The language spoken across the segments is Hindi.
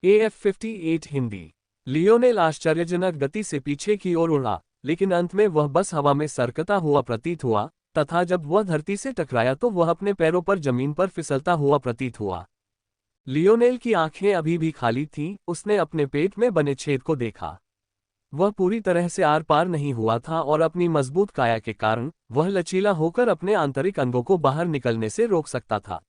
AF-58 हिंदी। लियोनेल आश्चर्यजनक गति से पीछे की ओर उड़ा, लेकिन अंत में वह बस हवा में सरकता हुआ प्रतीत हुआ, तथा जब वह धरती से टकराया तो वह अपने पैरों पर जमीन पर फिसलता हुआ प्रतीत हुआ। लियोनेल की आंखें अभी भी खाली थीं, उसने अपने पेट में बने छेद को देखा। वह पूरी तरह से आर पार नहीं हुआ था और अपनी मजबूत काया के कारण वह लचीला होकर अपने आंतरिक अंगों को बाहर निकलने से रोक सकता था।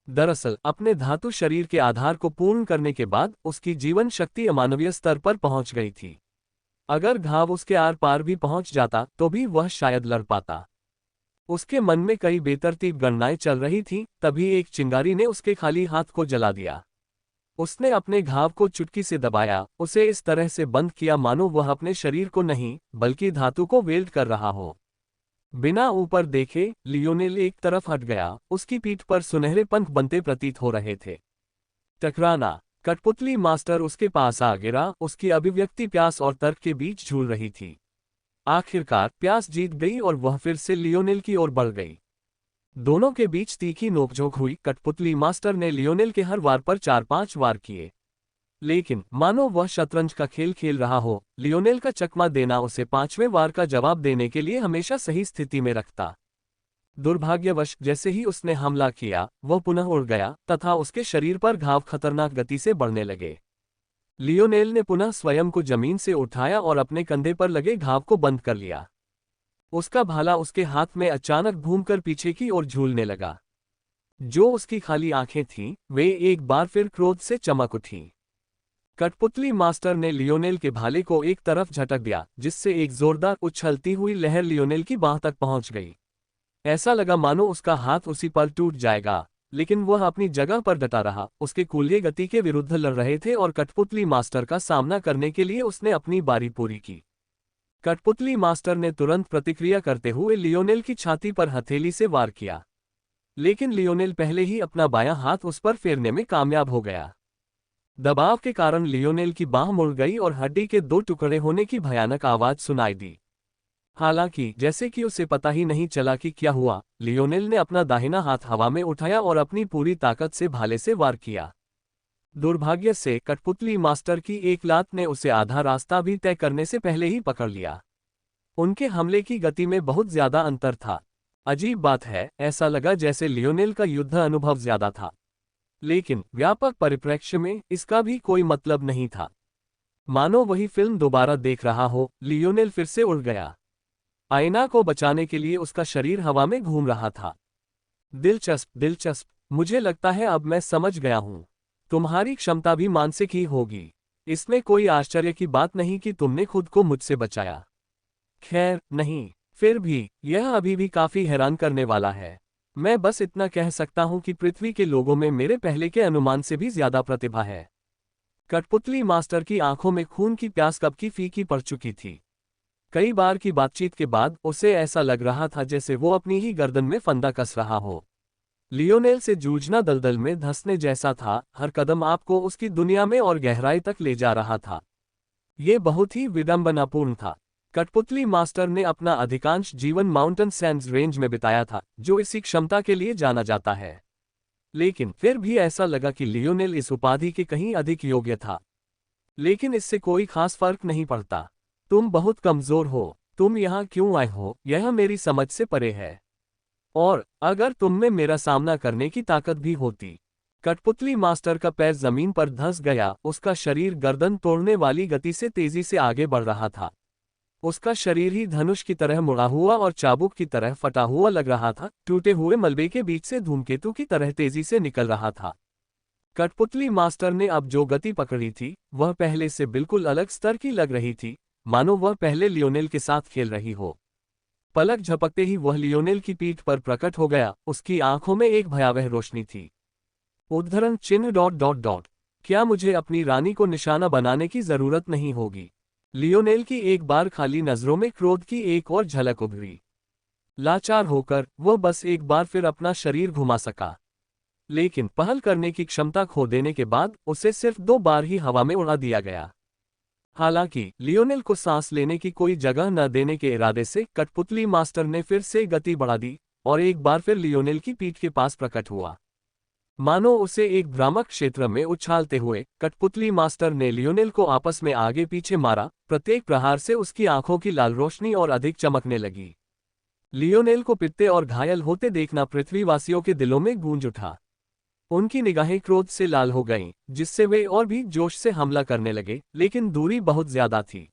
दरअसल अपने धातु शरीर के आधार को पूर्ण करने के बाद उसकी जीवन शक्ति अमानवीय स्तर पर पहुंच गई थी। अगर घाव उसके आर पार भी पहुंच जाता तो भी वह शायद लड़ पाता। उसके मन में कई बेतरतीब गणनाएं चल रही थीं, तभी एक चिंगारी ने उसके खाली हाथ को जला दिया। उसने अपने घाव को चुटकी से दबाया, उसे इस तरह से बंद किया मानो वह अपने शरीर को नहीं बल्कि धातु को वेल्ड कर रहा हो। बिना ऊपर देखे लियोनेल एक तरफ हट गया, उसकी पीठ पर सुनहरे पंख बनते प्रतीत हो रहे थे। टकराना। कठपुतली मास्टर उसके पास आ गिरा, उसकी अभिव्यक्ति प्यास और तर्क के बीच झूल रही थी। आखिरकार प्यास जीत गई और वह फिर से लियोनेल की ओर बढ़ गई। दोनों के बीच तीखी नोकझोंक हुई। कठपुतली मास्टर ने लियोनेल के हर वार पर 4-5 वार किए, लेकिन मानो वह शतरंज का खेल खेल रहा हो, लियोनेल का चकमा देना उसे 5वें वार का जवाब देने के लिए हमेशा सही स्थिति में रखता। दुर्भाग्यवश जैसे ही उसने हमला किया, वह पुनः उड़ गया तथा उसके शरीर पर घाव खतरनाक गति से बढ़ने लगे। लियोनेल ने पुनः स्वयं को जमीन से उठाया और अपने कंधे पर लगे घाव को बंद कर लिया। उसका भाला उसके हाथ में अचानक घूमकर पीछे की ओर झूलने लगा। जो उसकी खाली आंखें थीं, वे एक बार फिर क्रोध से चमक उठीं। कठपुतली मास्टर ने लियोनेल के भाले को एक तरफ झटक दिया, जिससे एक जोरदार उछलती हुई लहर लियोनेल की बाह तक पहुंच गई। ऐसा लगा मानो उसका हाथ उसी पर टूट जाएगा, लेकिन वह अपनी जगह पर डटा रहा। उसके कूल्हे गति के विरुद्ध लड़ रहे थे और कठपुतली मास्टर का सामना करने के लिए उसने अपनी बारी पूरी की। कठपुतली मास्टर ने तुरंत प्रतिक्रिया करते हुए लियोनेल की छाती पर हथेली से वार किया, लेकिन लियोनेल पहले ही अपना बायां हाथ उस पर फेरने में कामयाब हो गया। दबाव के कारण लियोनेल की बाह मुड़ गई और हड्डी के 2 टुकड़े होने की भयानक आवाज सुनाई दी। हालांकि जैसे कि उसे पता ही नहीं चला कि क्या हुआ, लियोनेल ने अपना दाहिना हाथ हवा में उठाया और अपनी पूरी ताकत से भाले से वार किया। दुर्भाग्य से कठपुतली मास्टर की एक लात ने उसे आधा रास्ता भी तय करने से पहले ही पकड़ लिया। उनके हमले की गति में बहुत ज्यादा अंतर था। अजीब बात है, ऐसा लगा जैसे लियोनेल का युद्ध अनुभव ज्यादा था, लेकिन व्यापक परिप्रेक्ष्य में इसका भी कोई मतलब नहीं था। मानो वही फिल्म दोबारा देख रहा हो। लियोनेल फिर से उड़ गया। आईना को बचाने के लिए उसका शरीर हवा में घूम रहा था। दिलचस्प दिलचस्प, मुझे लगता है अब मैं समझ गया हूं। तुम्हारी क्षमता भी मानसिक ही होगी। इसमें कोई आश्चर्य की बात नहीं कि तुमने खुद को मुझसे बचाया। खैर नहीं, फिर भी यह अभी भी काफी हैरान करने वाला है। मैं बस इतना कह सकता हूं कि पृथ्वी के लोगों में मेरे पहले के अनुमान से भी ज्यादा प्रतिभा है। कठपुतली मास्टर की आंखों में खून की प्यास कब की फीकी पड़ चुकी थी। कई बार की बातचीत के बाद उसे ऐसा लग रहा था जैसे वो अपनी ही गर्दन में फंदा कस रहा हो। लियोनेल से जूझना दलदल में धंसने जैसा था, हर कदम आपको उसकी दुनिया में और गहराई तक ले जा रहा था। ये बहुत ही विडंबनापूर्ण था। कठपुतली मास्टर ने अपना अधिकांश जीवन माउंटेन सैंड्स रेंज में बिताया था, जो इसी क्षमता के लिए जाना जाता है। लेकिन फिर भी ऐसा लगा कि लियोनेल इस उपाधि के कहीं अधिक योग्य था। लेकिन इससे कोई खास फर्क नहीं पड़ता। तुम बहुत कमजोर हो। तुम यहाँ क्यों आए हो, यह मेरी समझ से परे है। और अगर तुम में मेरा सामना करने की ताकत भी होती। कठपुतली मास्टर का पैर जमीन पर धंस गया। उसका शरीर गर्दन तोड़ने वाली गति से तेजी से आगे बढ़ रहा था। उसका शरीर ही धनुष की तरह मुड़ा हुआ और चाबुक की तरह फटा हुआ लग रहा था, टूटे हुए मलबे के बीच से धूमकेतु की तरह तेजी से निकल रहा था। कठपुतली मास्टर ने अब जो गति पकड़ी थी, वह पहले से बिल्कुल अलग स्तर की लग रही थी, मानो वह पहले लियोनेल के साथ खेल रही हो। पलक झपकते ही वह लियोनेल की पीठ पर प्रकट हो गया। उसकी आंखों में एक भयावह रोशनी थी। उद्धरण चिन्ह ... क्या मुझे अपनी रानी को निशाना बनाने की जरूरत नहीं होगी? लियोनेल की एक बार खाली नजरों में क्रोध की एक और झलक उभरी। लाचार होकर वह बस एक बार फिर अपना शरीर घुमा सका, लेकिन पहल करने की क्षमता खो देने के बाद उसे सिर्फ 2 बार ही हवा में उड़ा दिया गया। हालांकि लियोनेल को सांस लेने की कोई जगह न देने के इरादे से कठपुतली मास्टर ने फिर से गति बढ़ा दी और एक बार फिर लियोनेल की पीठ के पास प्रकट हुआ। मानो उसे एक भ्रामक क्षेत्र में उछालते हुए कठपुतली मास्टर ने लियोनेल को आपस में आगे पीछे मारा। प्रत्येक प्रहार से उसकी आंखों की लाल रोशनी और अधिक चमकने लगी। लियोनेल को पिटते और घायल होते देखना पृथ्वीवासियों के दिलों में गूंज उठा। उनकी निगाहें क्रोध से लाल हो गईं, जिससे वे और भी जोश से हमला करने लगे, लेकिन दूरी बहुत ज्यादा थी।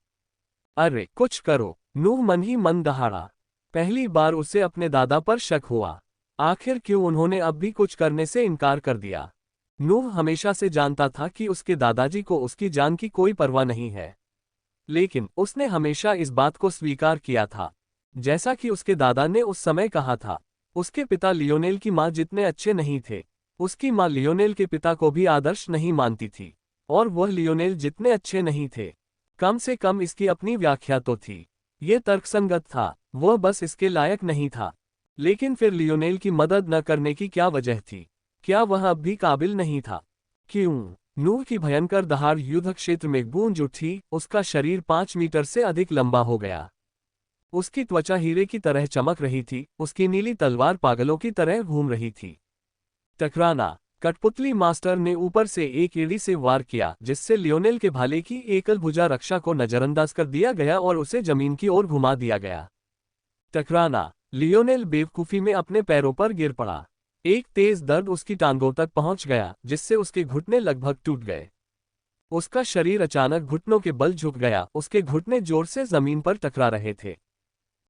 अरे कुछ करो, नूह मन ही मन दहाड़ा। पहली बार उसे अपने दादा पर शक हुआ। आखिर क्यों उन्होंने अब भी कुछ करने से इनकार कर दिया। नूह हमेशा से जानता था कि उसके दादाजी को उसकी जान की कोई परवाह नहीं है, लेकिन उसने हमेशा इस बात को स्वीकार किया था। जैसा कि उसके दादा ने उस समय कहा था, उसके पिता लियोनेल की माँ जितने अच्छे नहीं थे, उसकी माँ लियोनेल के पिता को भी आदर्श नहीं मानती थी, और वह लियोनेल जितने अच्छे नहीं थे, कम से कम इसकी अपनी व्याख्या तो थी। ये तर्कसंगत था, वह बस इसके लायक नहीं था। लेकिन फिर लियोनेल की मदद न करने की क्या वजह थी? क्या वह अब भी काबिल नहीं था? क्यों? नूह की भयंकर दहाड़ युद्ध क्षेत्र में गूंज उठी। उसका शरीर 5 मीटर से अधिक लंबा हो गया। उसकी त्वचा हीरे की तरह चमक रही थी, उसकी नीली तलवार पागलों की तरह घूम रही थी। टकराना। कठपुतली मास्टर ने ऊपर से एक एड़ी से वार किया, जिससे लियोनेल के भाले की एकल भुजा रक्षा को नजरअंदाज कर दिया गया और उसे जमीन की ओर घुमा दिया गया। टकराना। लियोनेल बेवकूफी में अपने पैरों पर गिर पड़ा। एक तेज दर्द उसकी टांगों तक पहुंच गया, जिससे उसके घुटने लगभग टूट गए। उसका शरीर अचानक घुटनों के बल झुक गया, उसके घुटने जोर से जमीन पर टकरा रहे थे।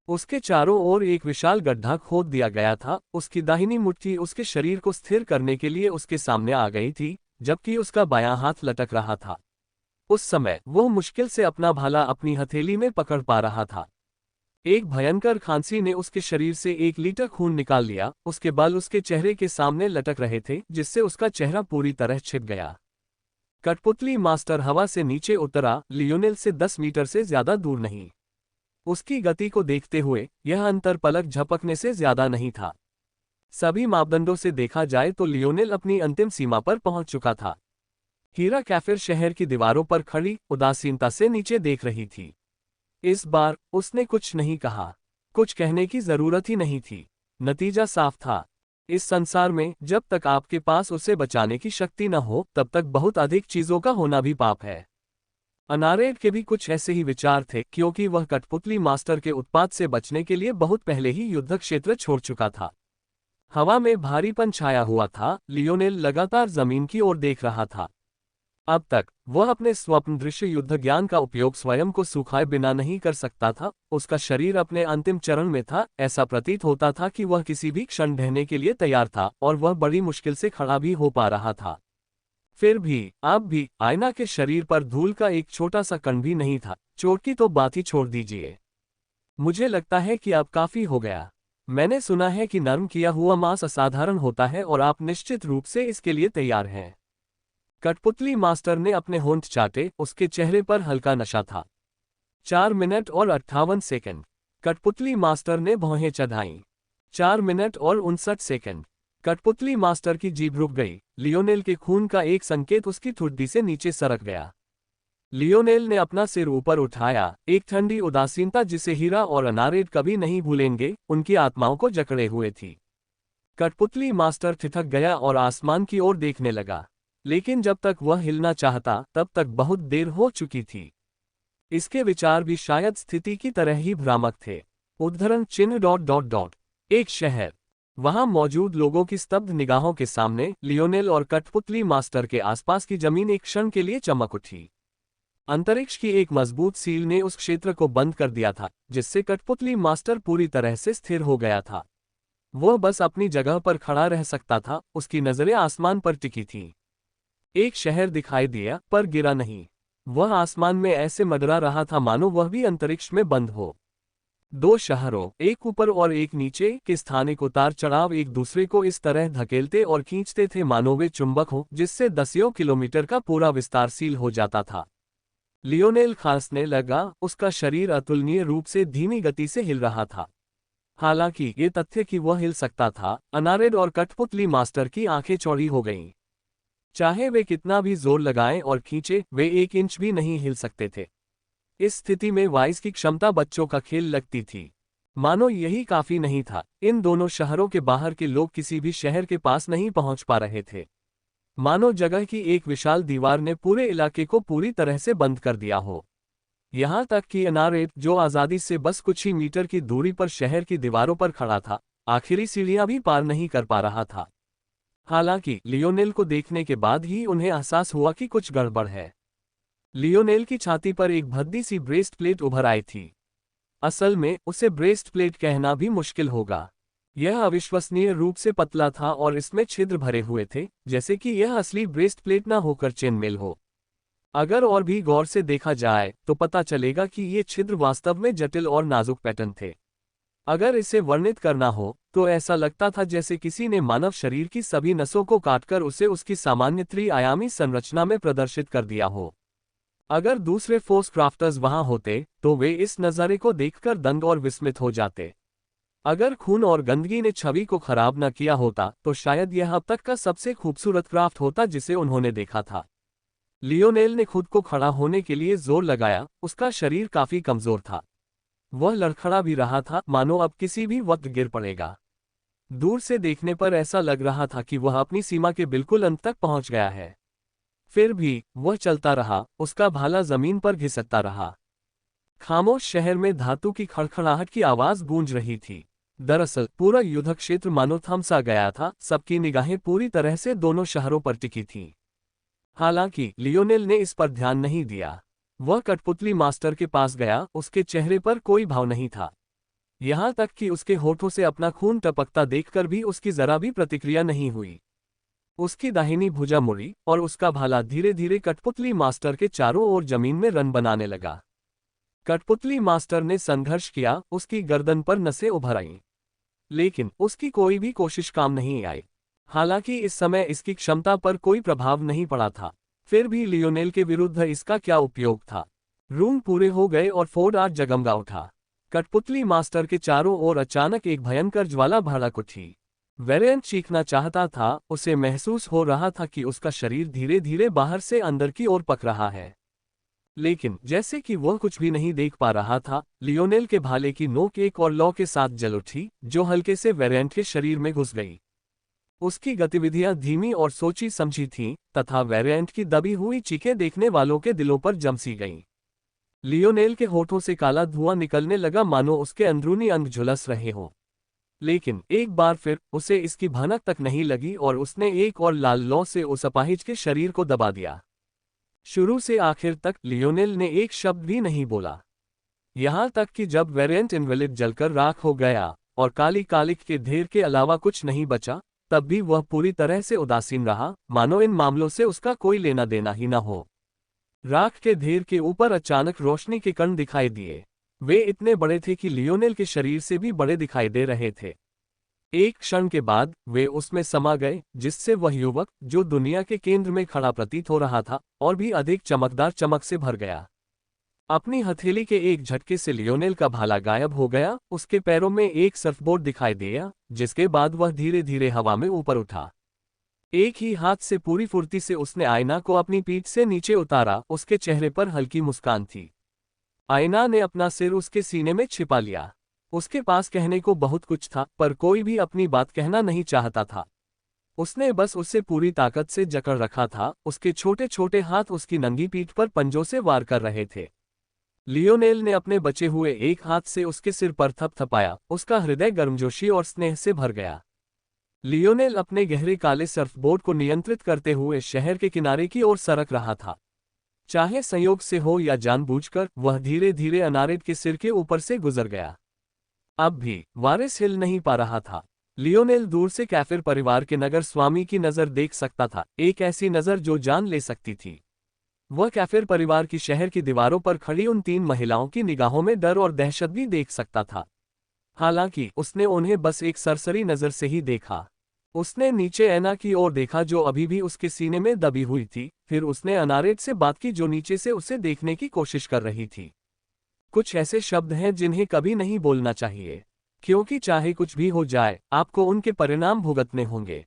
उसके चारों ओर एक विशाल गड्ढा खोद दिया गया था। उसकी दाहिनी मुट्ठी उसके शरीर को स्थिर करने के लिए उसके सामने आ गई थी, जबकि उसका बायां हाथ लटक रहा था। उस समय वह मुश्किल से अपना भाला अपनी हथेली में पकड़ पा रहा था। एक भयंकर खांसी ने उसके शरीर से 1 लीटर खून निकाल लिया। उसके बाल उसके चेहरे के सामने लटक रहे थे, जिससे उसका चेहरा पूरी तरह छिप गया। कठपुतली मास्टर हवा से नीचे उतरा, लियोनेल से 10 मीटर से ज्यादा दूर नहीं। उसकी गति को देखते हुए यह अंतर पलक झपकने से ज्यादा नहीं था। सभी मापदंडों से देखा जाए तो लियोनेल अपनी अंतिम सीमा पर पहुंच चुका था। हीरा कैफिर शहर की दीवारों पर खड़ी उदासीनता से नीचे देख रही थी। इस बार उसने कुछ नहीं कहा। कुछ कहने की जरूरत ही नहीं थी। नतीजा साफ था। इस संसार में जब तक आपके पास उसे बचाने की शक्ति न हो, तब तक बहुत अधिक चीजों का होना भी पाप है। अनारेड के भी कुछ ऐसे ही विचार थे, क्योंकि वह कठपुतली मास्टर के उत्पात से बचने के लिए बहुत पहले ही युद्ध क्षेत्र छोड़ चुका था। हवा में भारीपन छाया हुआ था। लियोनेल लगातार जमीन की ओर देख रहा था। अब तक वह अपने स्वप्न दृश्य युद्ध ज्ञान का उपयोग स्वयं को सुखाए बिना नहीं कर सकता था। उसका शरीर अपने अंतिम चरण में था। ऐसा प्रतीत होता था कि वह किसी भी क्षण ढहने के लिए तैयार था, और वह बड़ी मुश्किल से खड़ा भी हो पा रहा था। फिर भी अब भी आयना के शरीर पर धूल का एक छोटा सा कण भी नहीं था। चोट की तो बात ही छोड़ दीजिए। मुझे लगता है कि अब काफी हो गया। मैंने सुना है कि नरम किया हुआ मांस असाधारण होता है, और आप निश्चित रूप से इसके लिए तैयार हैं। कठपुतली मास्टर ने अपने होंठ चाटे। उसके चेहरे पर हल्का नशा था। 4 मिनट और 58 सेकंड। कठपुतली मास्टर ने भौहें चढ़ाईं। 4 मिनट और 59 सेकंड। कठपुतली मास्टर की जीभ रुक गई। लियोनेल के खून का एक संकेत उसकी ठुड्डी से नीचे सरक गया। लियोनेल ने अपना सिर ऊपर उठाया। एक ठंडी उदासीनता जिसे हीरा और अनारेड कभी नहीं भूलेंगे, उनकी आत्माओं को जकड़े हुए थी। कठपुतली मास्टर ठिठक गया और आसमान की ओर देखने लगा, लेकिन जब तक वह हिलना चाहता तब तक बहुत देर हो चुकी थी। इसके विचार भी शायद स्थिति की तरह ही भ्रामक थे। उद्धरण चिन्ह ... एक शहर। वहां मौजूद लोगों की स्तब्ध निगाहों के सामने लियोनेल और कठपुतली मास्टर के आसपास की जमीन एक क्षण के लिए चमक उठी। अंतरिक्ष की एक मजबूत सील ने उस क्षेत्र को बंद कर दिया था, जिससे कठपुतली मास्टर पूरी तरह से स्थिर हो गया था। वह बस अपनी जगह पर खड़ा रह सकता था। उसकी नजरें आसमान पर टिकी थीं। एक शहर दिखाई दिया, पर गिरा नहीं। वह आसमान में ऐसे मंडरा रहा था मानो वह भी अंतरिक्ष में बंद हो। 2 शहरों, एक ऊपर और एक नीचे, के स्थानिक उतार चढ़ाव एक दूसरे को इस तरह धकेलते और खींचते थे मानो वे चुंबक हों, जिससे दसियों किलोमीटर का पूरा विस्तार सील हो जाता था। लियोनेल खांसने लगा। उसका शरीर अतुलनीय रूप से धीमी गति से हिल रहा था। हालांकि ये तथ्य कि वह हिल सकता था, अनारेड और कठपुतली मास्टर की आंखें चौड़ी हो गईं। चाहे वे कितना भी जोर लगाएं और खींचे, वे 1 इंच भी नहीं हिल सकते थे। इस स्थिति में वाइस की क्षमता बच्चों का खेल लगती थी। मानो यही काफी नहीं था, इन दोनों शहरों के बाहर के लोग किसी भी शहर के पास नहीं पहुंच पा रहे थे। मानो जगह की एक विशाल दीवार ने पूरे इलाके को पूरी तरह से बंद कर दिया हो। यहाँ तक कि अनारेट, जो आजादी से बस कुछ ही मीटर की दूरी पर शहर की दीवारों पर खड़ा था, आखिरी सीढ़ियां भी पार नहीं कर पा रहा था। हालांकि लियोनेल को देखने के बाद ही उन्हें एहसास हुआ कि कुछ गड़बड़ है। लियोनेल की छाती पर एक भद्दी सी ब्रेस्ट प्लेट उभर आई थी। असल में उसे ब्रेस्ट प्लेट कहना भी मुश्किल होगा। यह अविश्वसनीय रूप से पतला था और इसमें छिद्र भरे हुए थे, जैसे कि यह असली ब्रेस्ट प्लेट ना होकर चेनमेल हो। अगर और भी गौर से देखा जाए तो पता चलेगा कि ये छिद्र वास्तव में जटिल और नाजुक पैटर्न थे। अगर इसे वर्णित करना हो तो ऐसा लगता था जैसे किसी ने मानव शरीर की सभी नसों को काटकर उसे उसकी सामान्य त्रि-आयामी संरचना में प्रदर्शित कर दिया हो। अगर दूसरे फोर्स क्राफ्टर्स वहां होते तो वे इस नज़ारे को देखकर दंग और विस्मित हो जाते। अगर खून और गंदगी ने छवि को खराब न किया होता तो शायद यह अब तक का सबसे खूबसूरत क्राफ्ट होता जिसे उन्होंने देखा था। लियोनेल ने खुद को खड़ा होने के लिए जोर लगाया, उसका शरीर काफी कमजोर था। वह लड़खड़ा भी रहा था, मानो अब किसी भी वक्त गिर पड़ेगा। दूर से देखने पर ऐसा लग रहा था कि वह अपनी सीमा के बिल्कुल अंत तक पहुंच गया है। फिर भी वह चलता रहा, उसका भाला जमीन पर घिसकता रहा। खामोश शहर में धातु की खड़खड़ाहट की आवाज गूंज रही थी। दरअसल पूरा युद्ध क्षेत्र मानो थम सा गया था, सबकी निगाहें पूरी तरह से दोनों शहरों पर टिकी थीं। हालांकि लियोनेल ने इस पर ध्यान नहीं दिया। वह कठपुतली मास्टर के पास गया, उसके चेहरे पर कोई भाव नहीं था। यहां तक कि उसके होठों से अपना खून टपकता देखकर भी उसकी जरा भी प्रतिक्रिया नहीं हुई। उसकी दाहिनी भुजा मुड़ी और उसका भाला धीरे धीरे कठपुतली मास्टर के चारों ओर जमीन में रन बनाने लगा। कठपुतली मास्टर ने संघर्ष किया, उसकी गर्दन पर नसें उभर आईं। लेकिन उसकी कोई भी कोशिश काम नहीं आई। हालांकि इस समय इसकी क्षमता पर कोई प्रभाव नहीं पड़ा था, फिर भी लियोनेल के विरुद्ध इसका क्या उपयोग था। रूम पूरे हो गए और फोर्ड आज जगमगा उठा। कठपुतली मास्टर के चारों ओर अचानक एक भयंकर ज्वाला भड़क उठी। वेरिएंट चीखना चाहता था, उसे महसूस हो रहा था कि उसका शरीर धीरे धीरे बाहर से अंदर की ओर पक रहा है। लेकिन जैसे कि वह कुछ भी नहीं देख पा रहा था, लियोनेल के भाले की नोक एक और लौ के साथ जल उठी, जो हल्के से वेरिएंट के शरीर में घुस गई। उसकी गतिविधियां धीमी और सोची समझी थीं, तथा वेरिएंट की दबी हुई चीखें देखने वालों के दिलों पर जम सी गईं। लियोनेल के होठों से काला धुआं निकलने लगा, मानो उसके अंदरूनी अंग झुलस रहे हों। लेकिन एक बार फिर उसे इसकी भनक तक नहीं लगी और उसने एक और लाल लौ से उस अपाहिज के शरीर को दबा दिया। शुरू से आखिर तक लियोनेल ने एक शब्द भी नहीं बोला। यहां तक कि जब वेरिएंट इनवैलिड जलकर राख हो गया और काली कालिक के ढेर के अलावा कुछ नहीं बचा, तब भी वह पूरी तरह से उदासीन रहा, मानो इन मामलों से उसका कोई लेना देना ही न हो। राख के ढेर के ऊपर अचानक रोशनी के कण दिखाई दिए। वे इतने बड़े थे कि लियोनेल के शरीर से भी बड़े दिखाई दे रहे थे। एक क्षण के बाद वे उसमें समा गए, जिससे वह युवक, जो दुनिया के केंद्र में खड़ा प्रतीत हो रहा था, और भी अधिक चमकदार चमक से भर गया। अपनी हथेली के एक झटके से लियोनेल का भाला गायब हो गया, उसके पैरों में एक सर्फबोर्ड दिखाई दिया, जिसके बाद वह धीरे धीरे हवा में ऊपर उठा। एक ही हाथ से पूरी फुर्ती से उसने आयना को अपनी पीठ से नीचे उतारा, उसके चेहरे पर हल्की मुस्कान थी। आयना ने अपना सिर उसके सीने में छिपा लिया। उसके पास कहने को बहुत कुछ था, पर कोई भी अपनी बात कहना नहीं चाहता था। उसने बस उसे पूरी ताकत से जकड़ रखा था, उसके छोटे छोटे हाथ उसकी नंगी पीठ पर पंजों से वार कर रहे थे। लियोनेल ने अपने बचे हुए एक हाथ से उसके सिर पर थपथपाया, उसका हृदय गर्मजोशी और स्नेह से भर गया। लियोनेल अपने गहरे काले सर्फबोर्ड को नियंत्रित करते हुए शहर के किनारे की ओर सरक रहा था। चाहे संयोग से हो या जानबूझकर, वह धीरे धीरे अनारेट के सिर के ऊपर से गुजर गया। अब भी वारिस हिल नहीं पा रहा था। लियोनेल दूर से कैफिर परिवार के नगर स्वामी की नजर देख सकता था, एक ऐसी नजर जो जान ले सकती थी। वह कैफिर परिवार की शहर की दीवारों पर खड़ी उन 3 महिलाओं की निगाहों में डर और दहशत भी देख सकता था। हालांकि उसने उन्हें बस एक सरसरी नजर से ही देखा। उसने नीचे ऐना की ओर देखा, जो अभी भी उसके सीने में दबी हुई थी, फिर उसने अनारेट से बात की, जो नीचे से उसे देखने की कोशिश कर रही थी। कुछ ऐसे शब्द हैं जिन्हें कभी नहीं बोलना चाहिए, क्योंकि चाहे कुछ भी हो जाए, आपको उनके परिणाम भुगतने होंगे।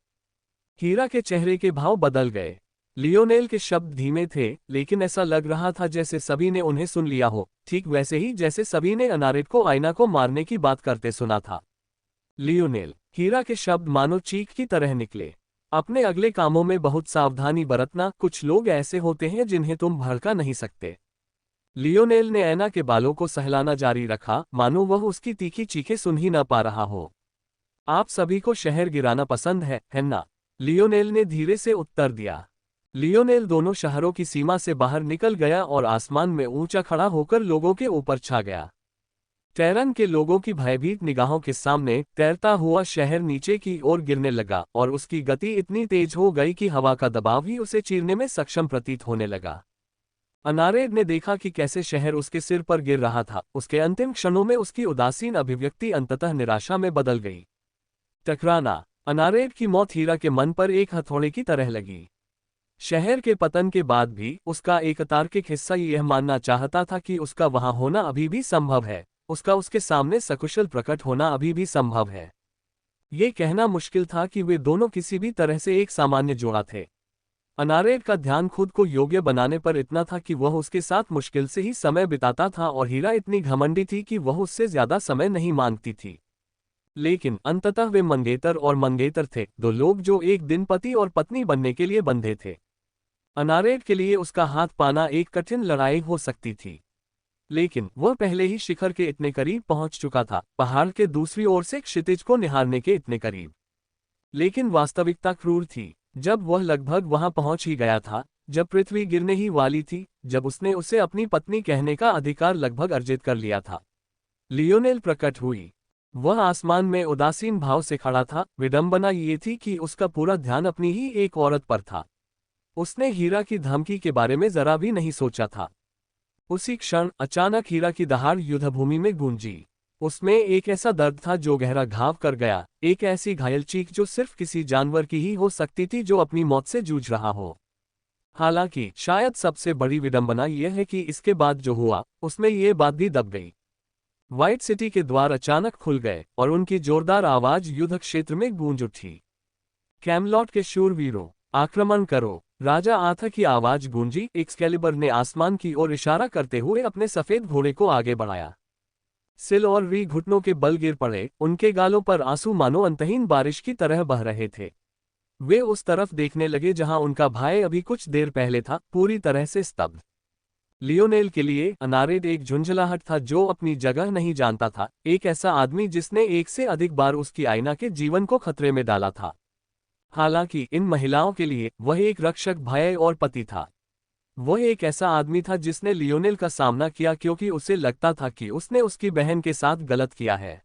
हीरा के चेहरे के भाव बदल गए। लियोनेल के शब्द धीमे थे, लेकिन ऐसा लग रहा था जैसे सभी ने उन्हें सुन लिया हो, ठीक वैसे ही जैसे सभी ने अनारेट को आईना को मारने की बात करते सुना था। लियोनेल, हीरा के शब्द मानो चीख की तरह निकले। अपने अगले कामों में बहुत सावधानी बरतना, कुछ लोग ऐसे होते हैं जिन्हें तुम भड़का नहीं सकते। लियोनेल ने ऐना के बालों को सहलाना जारी रखा, मानो वह उसकी तीखी चीखें सुन ही न पा रहा हो। आप सभी को शहर गिराना पसंद है ना? लियोनेल ने धीरे से उत्तर दिया। लियोनेल दोनों शहरों की सीमा से बाहर निकल गया और आसमान में ऊंचा खड़ा होकर लोगों के ऊपर छा गया। टेरन के लोगों की भयभीत निगाहों के सामने तैरता हुआ शहर नीचे की ओर गिरने लगा और उसकी गति इतनी तेज हो गई कि हवा का दबाव ही उसे चीरने में सक्षम प्रतीत होने लगा। अनारेड ने देखा कि कैसे शहर उसके सिर पर गिर रहा था। उसके अंतिम क्षणों में उसकी उदासीन अभिव्यक्ति अंततः निराशा में बदल गई। टकराना। अनारेड की मौत हीरा के मन पर एक हथौड़े की तरह लगी। शहर के पतन के बाद भी उसका एक तार्किक हिस्सा यह मानना चाहता था कि उसका वहां होना अभी भी संभव है, उसका उसके सामने सकुशल प्रकट होना अभी भी संभव है। ये कहना मुश्किल था कि वे दोनों किसी भी तरह से एक सामान्य जोड़ा थे। अनारेड का ध्यान खुद को योग्य बनाने पर इतना था कि वह उसके साथ मुश्किल से ही समय बिताता था और हीरा इतनी घमंडी थी कि वह उससे ज्यादा समय नहीं मांगती थी। लेकिन अंततः वे मंगेतर और मंगेतर थे, दो लोग जो एक दिन पति और पत्नी बनने के लिए बंधे थे। अनारेड के लिए उसका हाथ पाना एक कठिन लड़ाई हो सकती थी, लेकिन वह पहले ही शिखर के इतने करीब पहुंच चुका था, पहाड़ के दूसरी ओर से क्षितिज को निहारने के इतने करीब। लेकिन वास्तविकता क्रूर थी। जब वह लगभग वहां पहुंच ही गया था, जब पृथ्वी गिरने ही वाली थी, जब उसने उसे अपनी पत्नी कहने का अधिकार लगभग अर्जित कर लिया था, लियोनेल प्रकट हुई। वह आसमान में उदासीन भाव से खड़ा था। विडंबना ये थी कि उसका पूरा ध्यान अपनी ही एक औरत पर था। उसने हीरा की धमकी के बारे में जरा भी नहीं सोचा था। उसी क्षण अचानक हीरा की दहाड़ युद्धभूमि में गूंजी। उसमें एक ऐसा दर्द था जो गहरा घाव कर गया, एक ऐसी घायल चीख जो सिर्फ किसी जानवर की ही हो सकती थी जो अपनी मौत से जूझ रहा हो। हालांकि शायद सबसे बड़ी विडंबना यह है कि इसके बाद जो हुआ, उसमें यह बात भी दब गई। व्हाइट सिटी के द्वार अचानक खुल गए और उनकी जोरदार आवाज युद्ध क्षेत्र में गूंज उठी। कैमलॉट के शूरवीरों, आक्रमण करो! राजा आर्थर की आवाज गूंजी। एक्सकैलिबर ने आसमान की ओर इशारा करते हुए अपने सफेद घोड़े को आगे बढ़ाया। सिल और री घुटनों के बल गिर पड़े, उनके गालों पर आंसू मानो अंतहीन बारिश की तरह बह रहे थे। वे उस तरफ देखने लगे जहां उनका भाई अभी कुछ देर पहले था, पूरी तरह से स्तब्ध। लियोनेल के लिए अनारेड एक झुंझलाहट था जो अपनी जगह नहीं जानता था, एक ऐसा आदमी जिसने एक से अधिक बार उसकी आईना के जीवन को खतरे में डाला था। हालांकि इन महिलाओं के लिए वह एक रक्षक, भय और पति था। वह एक ऐसा आदमी था जिसने लियोनेल का सामना किया क्योंकि उसे लगता था कि उसने उसकी बहन के साथ गलत किया है।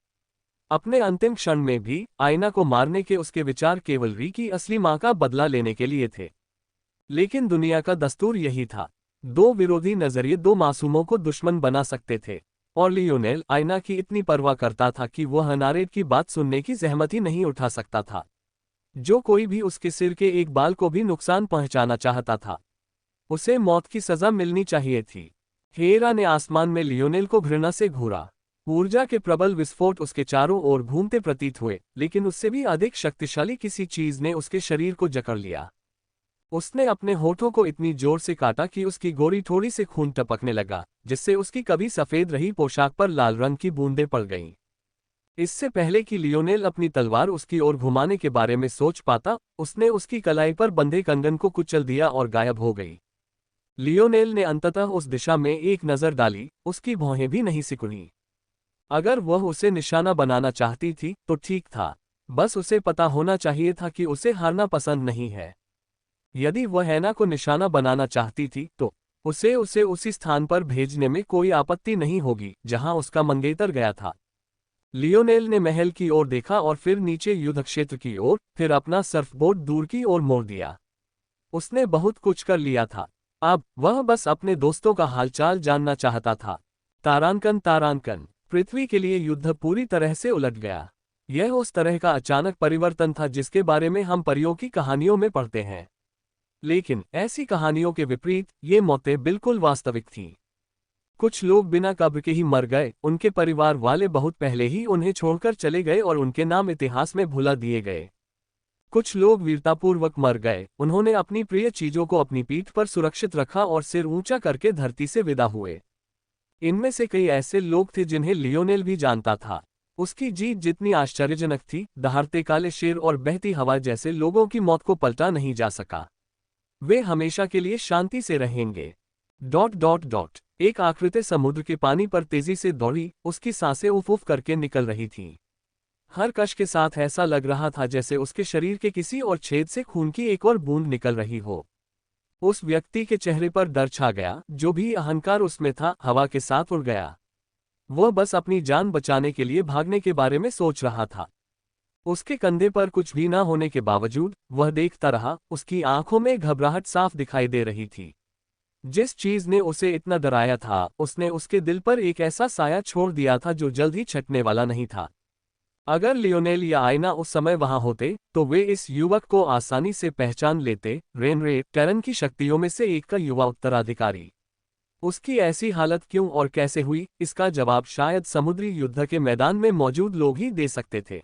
अपने अंतिम क्षण में भी आईना को मारने के उसके विचार केवल री की असली मां का बदला लेने के लिए थे। लेकिन दुनिया का दस्तूर यही था, दो विरोधी नजरिए दो मासूमों को दुश्मन बना सकते थे। और लियोनेल आईना की इतनी परवाह करता था कि वह अनारेड की बात सुनने की जहमत ही नहीं उठा सकता था। जो कोई भी उसके सिर के एक बाल को भी नुकसान पहुंचाना चाहता था, उसे मौत की सजा मिलनी चाहिए थी। हेरा ने आसमान में लियोनेल को घृणा से घूरा। ऊर्जा के प्रबल विस्फोट उसके चारों ओर घूमते प्रतीत हुए, लेकिन उससे भी अधिक शक्तिशाली किसी चीज ने उसके शरीर को जकड़ लिया। उसने अपने होठों को इतनी जोर से काटा कि उसकी गोरी थोड़ी से खून टपकने लगा, जिससे उसकी कभी सफेद रही पोशाक पर लाल रंग की बूंदें पड़ गईं। इससे पहले कि लियोनेल अपनी तलवार उसकी ओर घुमाने के बारे में सोच पाता, उसने उसकी कलाई पर बंधे कंगन को कुचल दिया और गायब हो गई। लियोनेल ने अंततः उस दिशा में एक नजर डाली, उसकी भौहें भी नहीं सिकुड़ी। अगर वह उसे निशाना बनाना चाहती थी तो ठीक था, बस उसे पता होना चाहिए था कि उसे हारना पसंद नहीं है। यदि वह हैना को निशाना बनाना चाहती थी तो उसे उसी स्थान पर भेजने में कोई आपत्ति नहीं होगी जहां उसका मंगेतर गया था। लियोनेल ने महल की ओर देखा और फिर नीचे युद्ध क्षेत्र की ओर, फिर अपना सर्फबोर्ड दूर की ओर मोड़ दिया। उसने बहुत कुछ कर लिया था, अब वह बस अपने दोस्तों का हालचाल जानना चाहता था। तारांकन तारांकन, पृथ्वी के लिए युद्ध पूरी तरह से उलट गया। यह उस तरह का अचानक परिवर्तन था जिसके बारे में हम परियों की कहानियों में पढ़ते हैं। लेकिन ऐसी कहानियों के विपरीत ये मौतें बिल्कुल वास्तविक थीं। कुछ लोग बिना कब्र के ही मर गए, उनके परिवार वाले बहुत पहले ही उन्हें छोड़कर चले गए और उनके नाम इतिहास में भुला दिए गए। कुछ लोग वीरतापूर्वक मर गए, उन्होंने अपनी प्रिय चीजों को अपनी पीठ पर सुरक्षित रखा और सिर ऊंचा करके धरती से विदा हुए। इनमें से कई ऐसे लोग थे जिन्हें लियोनेल भी जानता था। उसकी जीत जितनी आश्चर्यजनक थी, दहाड़ते काले शेर और बहती हवा जैसे लोगों की मौत को पलटा नहीं जा सका। वे हमेशा के लिए शांति से रहेंगे। ... एक आकृति समुद्र के पानी पर तेजी से दौड़ी, उसकी सांसें उफ उफ करके निकल रही थीं। हर कश के साथ ऐसा लग रहा था जैसे उसके शरीर के किसी और छेद से खून की एक और बूंद निकल रही हो। उस व्यक्ति के चेहरे पर डर छा गया, जो भी अहंकार उसमें था हवा के साथ उड़ गया। वह बस अपनी जान बचाने के लिए भागने के बारे में सोच रहा था। उसके कंधे पर कुछ भी न होने के बावजूद वह देखता रहा, उसकी आंखों में घबराहट साफ दिखाई दे रही थी। जिस चीज ने उसे इतना डराया था, उसने उसके दिल पर एक ऐसा साया छोड़ दिया था जो जल्द ही छटने वाला नहीं था। अगर लियोनेल या आयना उस समय वहां होते, तो वे इस युवक को आसानी से पहचान लेते, रेनरे टेरन की शक्तियों में से एक का युवा उत्तराधिकारी। उसकी ऐसी हालत क्यों और कैसे हुई, इसका जवाब शायद समुद्री युद्ध के मैदान में मौजूद लोग ही दे सकते थे।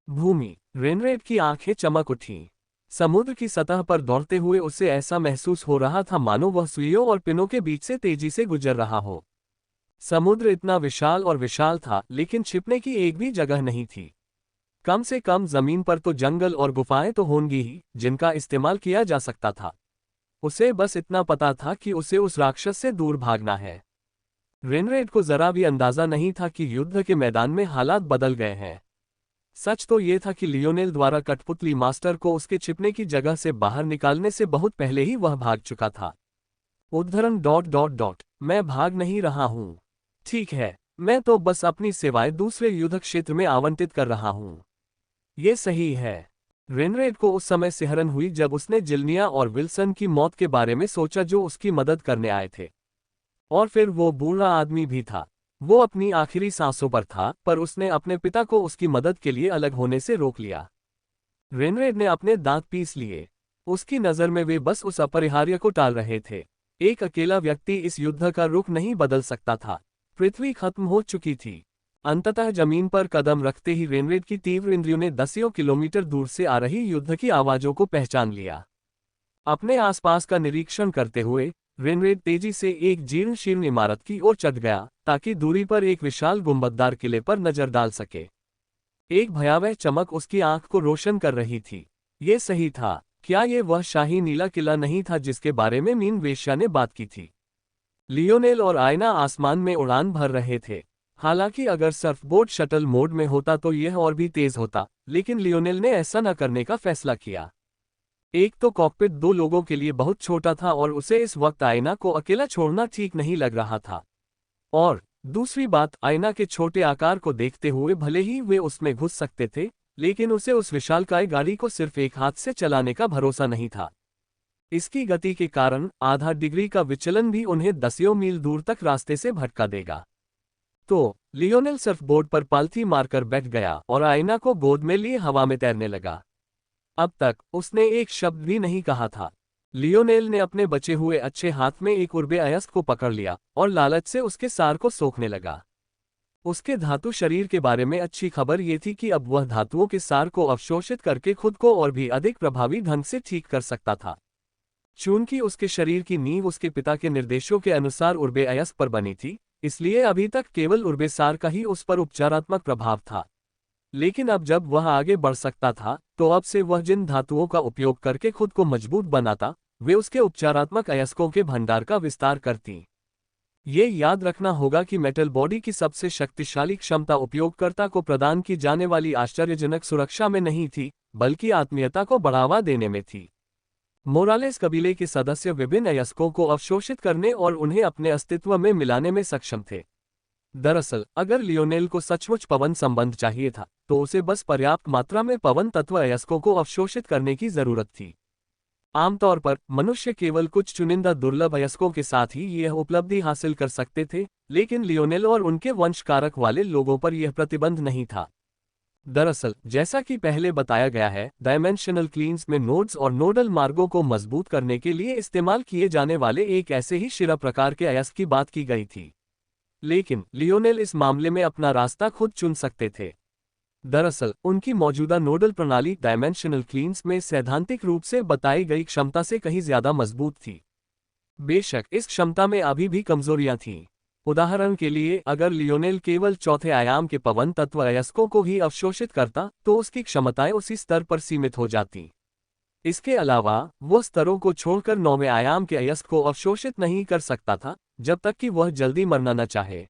भूमि। रेनरेड की आंखें चमक उठीं। समुद्र की सतह पर दौड़ते हुए उसे ऐसा महसूस हो रहा था मानो वह सुइयों और पिनों के बीच से तेजी से गुजर रहा हो। समुद्र इतना विशाल और विशाल था, लेकिन छिपने की एक भी जगह नहीं थी। कम से कम जमीन पर तो जंगल और गुफाएं तो होंगी ही, जिनका इस्तेमाल किया जा सकता था। उसे बस इतना पता था कि उसे उस राक्षस से दूर भागना है। रेनरेड को जरा भी अंदाजा नहीं था कि युद्ध के मैदान में हालात बदल गए हैं। सच तो ये था कि लियोनेल द्वारा कठपुतली मास्टर को उसके छिपने की जगह से बाहर निकालने से बहुत पहले ही वह भाग चुका था। उद्धरण ... मैं भाग नहीं रहा हूं। ठीक है, मैं तो बस अपनी सेवाएं दूसरे युद्ध क्षेत्र में आवंटित कर रहा हूं। ये सही है। रेनरेड को उस समय सिहरन हुई जब उसने जिल्निया और विल्सन की मौत के बारे में सोचा जो उसकी मदद करने आए थे। और फिर वो बूढ़ा आदमी भी था। वो अपनी आखिरी सांसों पर था, पर उसने अपने पिता को उसकी मदद के लिए अलग होने से रोक लिया। रेनरेड ने अपने दांत पीस लिए। उसकी नज़र में वे बस उस अपरिहार्य को टाल रहे थे। एक अकेला व्यक्ति इस युद्ध का रुख नहीं बदल सकता था। पृथ्वी खत्म हो चुकी थी। अंततः जमीन पर कदम रखते ही रेनरेड की तीव्र इंद्रियों ने दसियों किलोमीटर दूर से आ रही युद्ध की आवाज़ों को पहचान लिया। अपने आसपास का निरीक्षण करते हुए रेनरेड तेजी से एक जीर्ण शीर्ण इमारत की ओर चढ़ गया, ताकि दूरी पर एक विशाल गुंबददार किले पर नजर डाल सके। एक भयावह चमक उसकी आंख को रोशन कर रही थी। ये सही था। क्या ये वह शाही नीला किला नहीं था जिसके बारे में मीन वेश्या ने बात की थी? लियोनेल और आयना आसमान में उड़ान भर रहे थे। हालांकि अगर सर्फबोर्ड शटल मोड में होता तो यह और भी तेज होता, लेकिन लियोनेल ने ऐसा न करने का फैसला किया। एक तो कॉकपिट दो लोगों के लिए बहुत छोटा था और उसे इस वक्त आयना को अकेला छोड़ना ठीक नहीं लग रहा था। और दूसरी बात, आयना के छोटे आकार को देखते हुए भले ही वे उसमें घुस सकते थे, लेकिन उसे उस विशालकाय गाड़ी को सिर्फ एक हाथ से चलाने का भरोसा नहीं था। इसकी गति के कारण आधा डिग्री का विचलन भी उन्हें दसियों मील दूर तक रास्ते से भटका देगा। तो लियोनेल सर्फबोर्ड पर पालथी मारकर बैठ गया और आयना को गोद में लिए हवा में तैरने लगा। अब तक उसने एक शब्द भी नहीं कहा था। लियोनेल ने अपने बचे हुए अच्छे हाथ में एक उर्बे अयस्क को पकड़ लिया और लालच से उसके सार को सोखने लगा। उसके धातु शरीर के बारे में अच्छी खबर ये थी कि अब वह धातुओं के सार को अवशोषित करके खुद को और भी अधिक प्रभावी ढंग से ठीक कर सकता था। चूंकि उसके शरीर की नींव उसके पिता के निर्देशों के अनुसार उर्बे अयस्क पर बनी थी, इसलिए अभी तक केवल उर्बे सार का ही उस पर उपचारात्मक प्रभाव था। लेकिन अब जब वह आगे बढ़ सकता था, तो अब से वह जिन धातुओं का उपयोग करके खुद को मजबूत बनाता, वे उसके उपचारात्मक अयस्कों के भंडार का विस्तार करती। ये याद रखना होगा कि मेटल बॉडी की सबसे शक्तिशाली क्षमता उपयोगकर्ता को प्रदान की जाने वाली आश्चर्यजनक सुरक्षा में नहीं थी, बल्कि आत्मीयता को बढ़ावा देने में थी। मोरालेस कबीले के सदस्य विभिन्न अयस्कों को अवशोषित करने और उन्हें अपने अस्तित्व में मिलाने में सक्षम थे। दरअसल अगर लियोनेल को सचमुच पवन संबंध चाहिए था, तो उसे बस पर्याप्त मात्रा में पवन तत्व अयस्कों को अवशोषित करने की जरूरत थी। आमतौर पर मनुष्य केवल कुछ चुनिंदा दुर्लभ अयस्कों के साथ ही यह उपलब्धि हासिल कर सकते थे, लेकिन लियोनेल और उनके वंशकारक वाले लोगों पर यह प्रतिबंध नहीं था। दरअसल जैसा कि पहले बताया गया है, डायमेंशनल क्लीन्स में नोड्स और नोडल मार्गों को मजबूत करने के लिए इस्तेमाल किए जाने वाले एक ऐसे ही शिरा प्रकार के अयस्क की बात की गई थी। लेकिन लियोनेल इस मामले में अपना रास्ता खुद चुन सकते थे। दरअसल उनकी मौजूदा नोडल प्रणाली डायमेंशनल क्लीन्स में सैद्धांतिक रूप से बताई गई क्षमता से कहीं ज्यादा मजबूत थी। बेशक इस क्षमता में अभी भी कमजोरियां थीं। उदाहरण के लिए अगर लियोनेल केवल चौथे आयाम के पवन तत्व अयस्कों को ही अवशोषित करता तो उसकी क्षमताएं उसी स्तर पर सीमित हो जाती। इसके अलावा वह स्तरों को छोड़कर नौवें आयाम के अयस्क को अवशोषित नहीं कर सकता था जब तक कि वह जल्दी मरना न चाहे।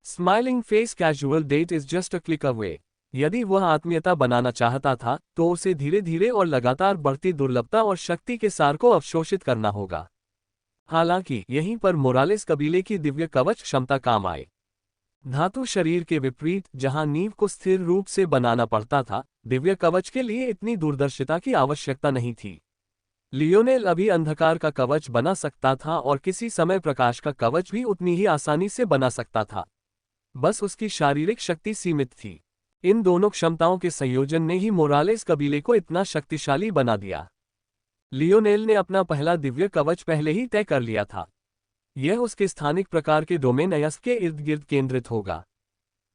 Smiling face casual date is just a click away. यदि वह आत्मीयता बनाना चाहता था तो उसे धीरे धीरे और लगातार बढ़ती दुर्लभता और शक्ति के सार को अवशोषित करना होगा। हालांकि यहीं पर मोरालेस कबीले की दिव्य कवच क्षमता काम आए। धातु शरीर के विपरीत जहां नींव को स्थिर रूप से बनाना पड़ता था, दिव्य कवच के लिए इतनी दूरदर्शिता की आवश्यकता नहीं थी। लियोनेल अभी अंधकार का कवच बना सकता था और किसी समय प्रकाश का कवच भी उतनी ही आसानी से बना सकता था। बस उसकी शारीरिक शक्ति सीमित थी। इन दोनों क्षमताओं के संयोजन ने ही मोरालेस कबीले को इतना शक्तिशाली बना दिया। लियोनेल ने अपना पहला दिव्य कवच पहले ही तय कर लिया था। यह उसके स्थानिक प्रकार के डोमेन अयस्क के इर्द गिर्द केंद्रित होगा।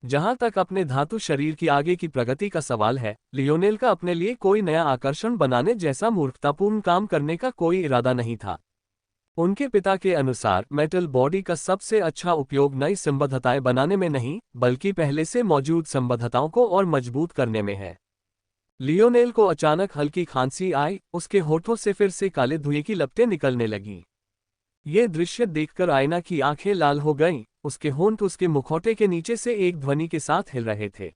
जहां तक अपने धातु शरीर की आगे की प्रगति का सवाल है, लियोनेल का अपने लिए कोई नया आकर्षण बनाने जैसा मूर्खतापूर्ण काम करने का कोई इरादा नहीं था। उनके पिता के अनुसार मेटल बॉडी का सबसे अच्छा उपयोग नई संबद्धताएं बनाने में नहीं, बल्कि पहले से मौजूद संबद्धताओं को और मजबूत करने में है। लियोनेल को अचानक हल्की खांसी आई, उसके होठों से फिर से काले धुएं की लपटें निकलने लगीं। ये दृश्य देखकर आयना की आंखें लाल हो गईं, उसके होंठ उसके मुखौटे के नीचे से एक ध्वनि के साथ हिल रहे थे।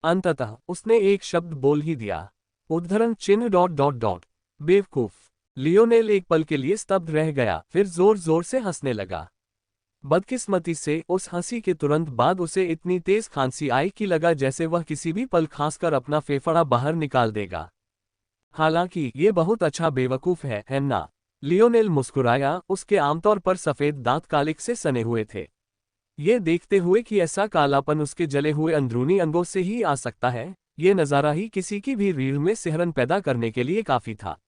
अंततः उसने एक शब्द बोल ही दिया, उद्धरण चिन्ह डॉट डॉट डॉट। बेवकूफ। लियोनेल एक पल के लिए स्तब्ध रह गया, फिर जोर जोर से हंसने लगा। बदकिस्मती से उस हंसी के तुरंत बाद उसे इतनी तेज खांसी आई कि लगा जैसे वह किसी भी पल खांसकर अपना फेफड़ा बाहर निकाल देगा। हालांकि ये बहुत अच्छा बेवकूफ है ना? लियोनेल मुस्कुराया, उसके आमतौर पर सफेद दांत कालिक से सने हुए थे। ये देखते हुए कि ऐसा कालापन उसके जले हुए अंदरूनी अंगों से ही आ सकता है, ये नजारा ही किसी की भी रीढ़ में सिहरन पैदा करने के लिए काफी था।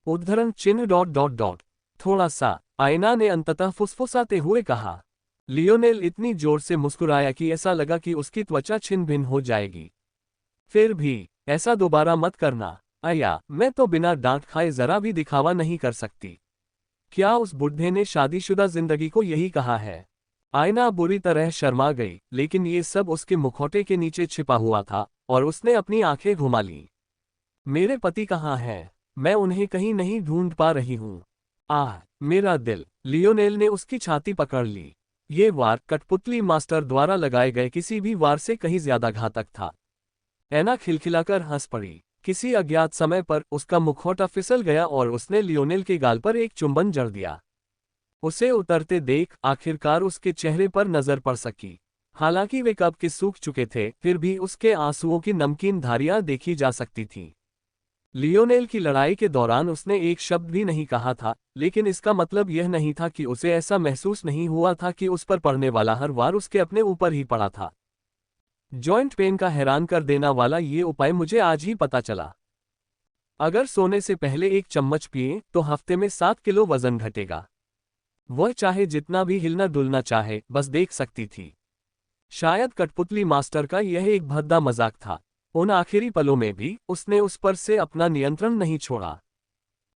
उद्धरण चिन्ह डॉट डॉट डॉट। थोड़ा सा, आयना ने अंततः फुसफुसाते हुए कहा। लियोनेल इतनी जोर से मुस्कुराया कि ऐसा लगा कि उसकी त्वचा छिन्न भिन्न हो जाएगी। फिर भी, ऐसा दोबारा मत करना। अया, मैं तो बिना डांट खाए जरा भी दिखावा नहीं कर सकती। क्या उस बुढ़े ने शादीशुदा जिंदगी को यही कहा है? आयना बुरी तरह शर्मा गई, लेकिन ये सब उसके मुखौटे के नीचे छिपा हुआ था और उसने अपनी आंखें घुमा लीं। मेरे पति कहाँ हैं? मैं उन्हें कहीं नहीं ढूंढ पा रही हूँ। आह, मेरा दिल। लियोनेल ने उसकी छाती पकड़ ली। ये वार कठपुतली मास्टर द्वारा लगाए गए किसी भी वार से कहीं ज्यादा घातक था। ऐना खिलखिलाकर हंस पड़ी। किसी अज्ञात समय पर उसका मुखौटा फिसल गया और उसने लियोनेल के गाल पर एक चुंबन जड़ दिया। उसे उतरते देख आखिरकार उसके चेहरे पर नजर पड़ सकी। हालांकि वे कब के सूख चुके थे, फिर भी उसके आंसुओं की नमकीन धारियां देखी जा सकती थीं। लियोनेल की लड़ाई के दौरान उसने एक शब्द भी नहीं कहा था, लेकिन इसका मतलब यह नहीं था कि उसे ऐसा महसूस नहीं हुआ था कि उस पर पड़ने वाला हर वार उसके अपने ऊपर ही पड़ा था। जॉइंट पेन का हैरान कर देना वाला ये उपाय मुझे आज ही पता चला। अगर सोने से पहले एक चम्मच पिए तो हफ्ते में 7 किलो वजन घटेगा। वह चाहे जितना भी हिलना डुलना चाहे, बस देख सकती थी। शायद कठपुतली मास्टर का यह एक भद्दा मजाक था। उन आखिरी पलों में भी उसने उस पर से अपना नियंत्रण नहीं छोड़ा।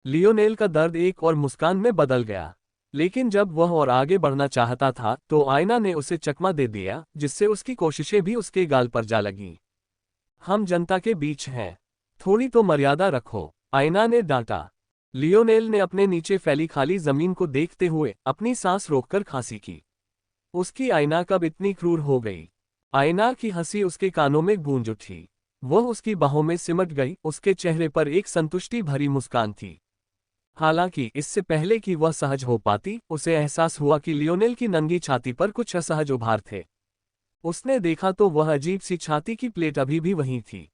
लियोनेल का दर्द एक और मुस्कान में बदल गया, लेकिन जब वह और आगे बढ़ना चाहता था तो आयना ने उसे चकमा दे दिया, जिससे उसकी कोशिशें भी उसके गाल पर जा लगीं। हम जनता के बीच हैं, थोड़ी तो मर्यादा रखो, आयना ने डांटा। लियोनेल ने अपने नीचे फैली खाली जमीन को देखते हुए अपनी सांस रोककर खांसी की। उसकी आयना कब इतनी क्रूर हो गई? आयना की हंसी उसके कानों में गूंज उठी। वह उसकी बाहों में सिमट गई, उसके चेहरे पर एक संतुष्टि भरी मुस्कान थी। हालांकि इससे पहले कि वह सहज हो पाती, उसे एहसास हुआ कि लियोनेल की नंगी छाती पर कुछ असहज उभार थे। उसने देखा तो वह अजीब सी छाती की प्लेट अभी भी वहीं थी।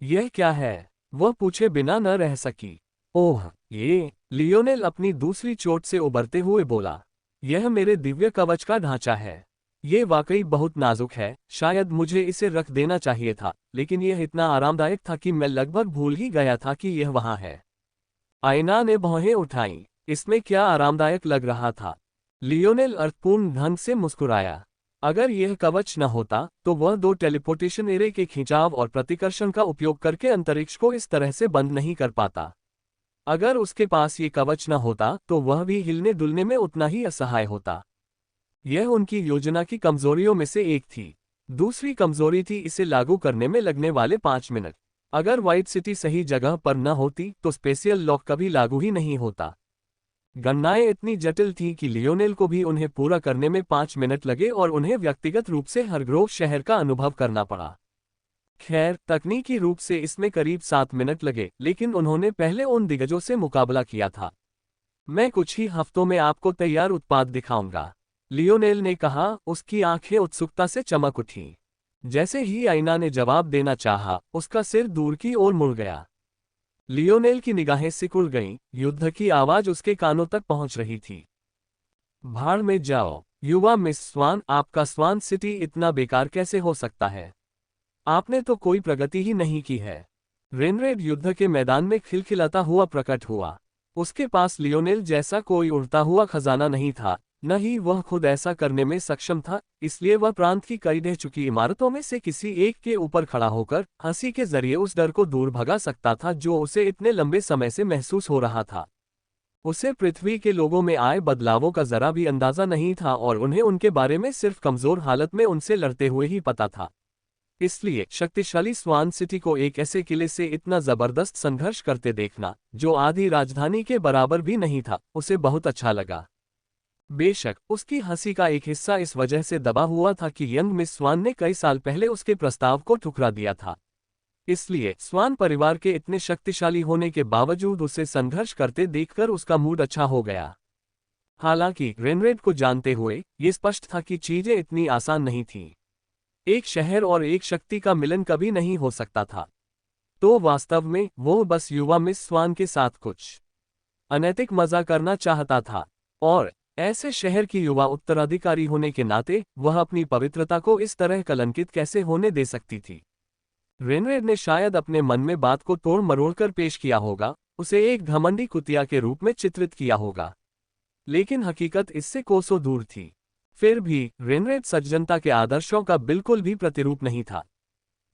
यह क्या है? वह पूछे बिना न रह सकी। ओह, ये। लियोनेल अपनी दूसरी चोट से उबरते हुए बोला, यह मेरे दिव्य कवच का ढांचा है। ये वाकई बहुत नाजुक है, शायद मुझे इसे रख देना चाहिए था, लेकिन यह इतना आरामदायक था कि मैं लगभग भूल ही गया था कि यह वहां है। आयना ने भौहें उठाईं। इसमें क्या आरामदायक लग रहा था? लियोनेल अर्थपूर्ण ढंग से मुस्कुराया। अगर यह कवच न होता तो वह दो टेलीपोर्टेशन एरे के खिंचाव और प्रतिकर्षण का उपयोग करके अंतरिक्ष को इस तरह से बंद नहीं कर पाता। अगर उसके पास ये कवच न होता तो वह भी हिलने डुलने में उतना ही असहाय होता। यह उनकी योजना की कमजोरियों में से एक थी। दूसरी कमजोरी थी इसे लागू करने में लगने वाले 5 मिनट। अगर व्हाइट सिटी सही जगह पर न होती तो स्पेशियल लॉक कभी लागू ही नहीं होता। गणनाएं इतनी जटिल थीं कि लियोनेल को भी उन्हें पूरा करने में 5 मिनट लगे और उन्हें व्यक्तिगत रूप से हरग्रोव शहर का अनुभव करना पड़ा। खैर, तकनीकी रूप से इसमें करीब 7 मिनट लगे, लेकिन उन्होंने पहले उन दिग्गजों से मुकाबला किया था। मैं कुछ ही हफ्तों में आपको तैयार उत्पाद दिखाऊंगा, लियोनेल ने कहा। उसकी आंखें उत्सुकता से चमक उठीं। जैसे ही आईना ने जवाब देना चाहा, उसका सिर दूर की ओर मुड़ गया। लियोनेल की निगाहें सिकुड़ गईं, युद्ध की आवाज उसके कानों तक पहुंच रही थी। भाड़ में जाओ, युवा मिस स्वान, आपका स्वान सिटी इतना बेकार कैसे हो सकता है? आपने तो कोई प्रगति ही नहीं की है। रेनरेड युद्ध के मैदान में खिलखिलाता हुआ प्रकट हुआ। उसके पास लियोनेल जैसा कोई उड़ता हुआ खजाना नहीं था, न ही वह खुद ऐसा करने में सक्षम था, इसलिए वह प्रांत की कई ढह चुकी इमारतों में से किसी एक के ऊपर खड़ा होकर हंसी के जरिए उस डर को दूर भगा सकता था जो उसे इतने लंबे समय से महसूस हो रहा था। उसे पृथ्वी के लोगों में आए बदलावों का जरा भी अंदाजा नहीं था और उन्हें उनके बारे में सिर्फ कमजोर हालत में उनसे लड़ते हुए ही पता था। इसलिए शक्तिशाली स्वान सिटी को एक ऐसे किले से इतना जबरदस्त संघर्ष करते देखना, जो आधी राजधानी के बराबर भी नहीं था, उसे बहुत अच्छा लगा। बेशक उसकी हंसी का एक हिस्सा इस वजह से दबा हुआ था कि यंग मिस स्वान ने कई साल पहले उसके प्रस्ताव को ठुकरा दिया था। इसलिए स्वान परिवार के इतने शक्तिशाली होने के बावजूद उसे संघर्ष करते देखकर उसका मूड अच्छा हो गया। हालांकि रेनरेड को जानते हुए ये स्पष्ट था कि चीजें इतनी आसान नहीं थीं। एक शहर और एक शक्ति का मिलन कभी नहीं हो सकता था। तो वास्तव में वो बस युवा मिस स्वान के साथ कुछ अनैतिक मजा करना चाहता था, और ऐसे शहर की युवा उत्तराधिकारी होने के नाते वह अपनी पवित्रता को इस तरह कलंकित कैसे होने दे सकती थी। रेनरेड ने शायद अपने मन में बात को तोड़ मरोड़कर पेश किया होगा, उसे एक घमंडी कुतिया के रूप में चित्रित किया होगा, लेकिन हकीकत इससे कोसों दूर थी। फिर भी रेनरेड सज्जनता के आदर्शों का बिल्कुल भी प्रतिरूप नहीं था।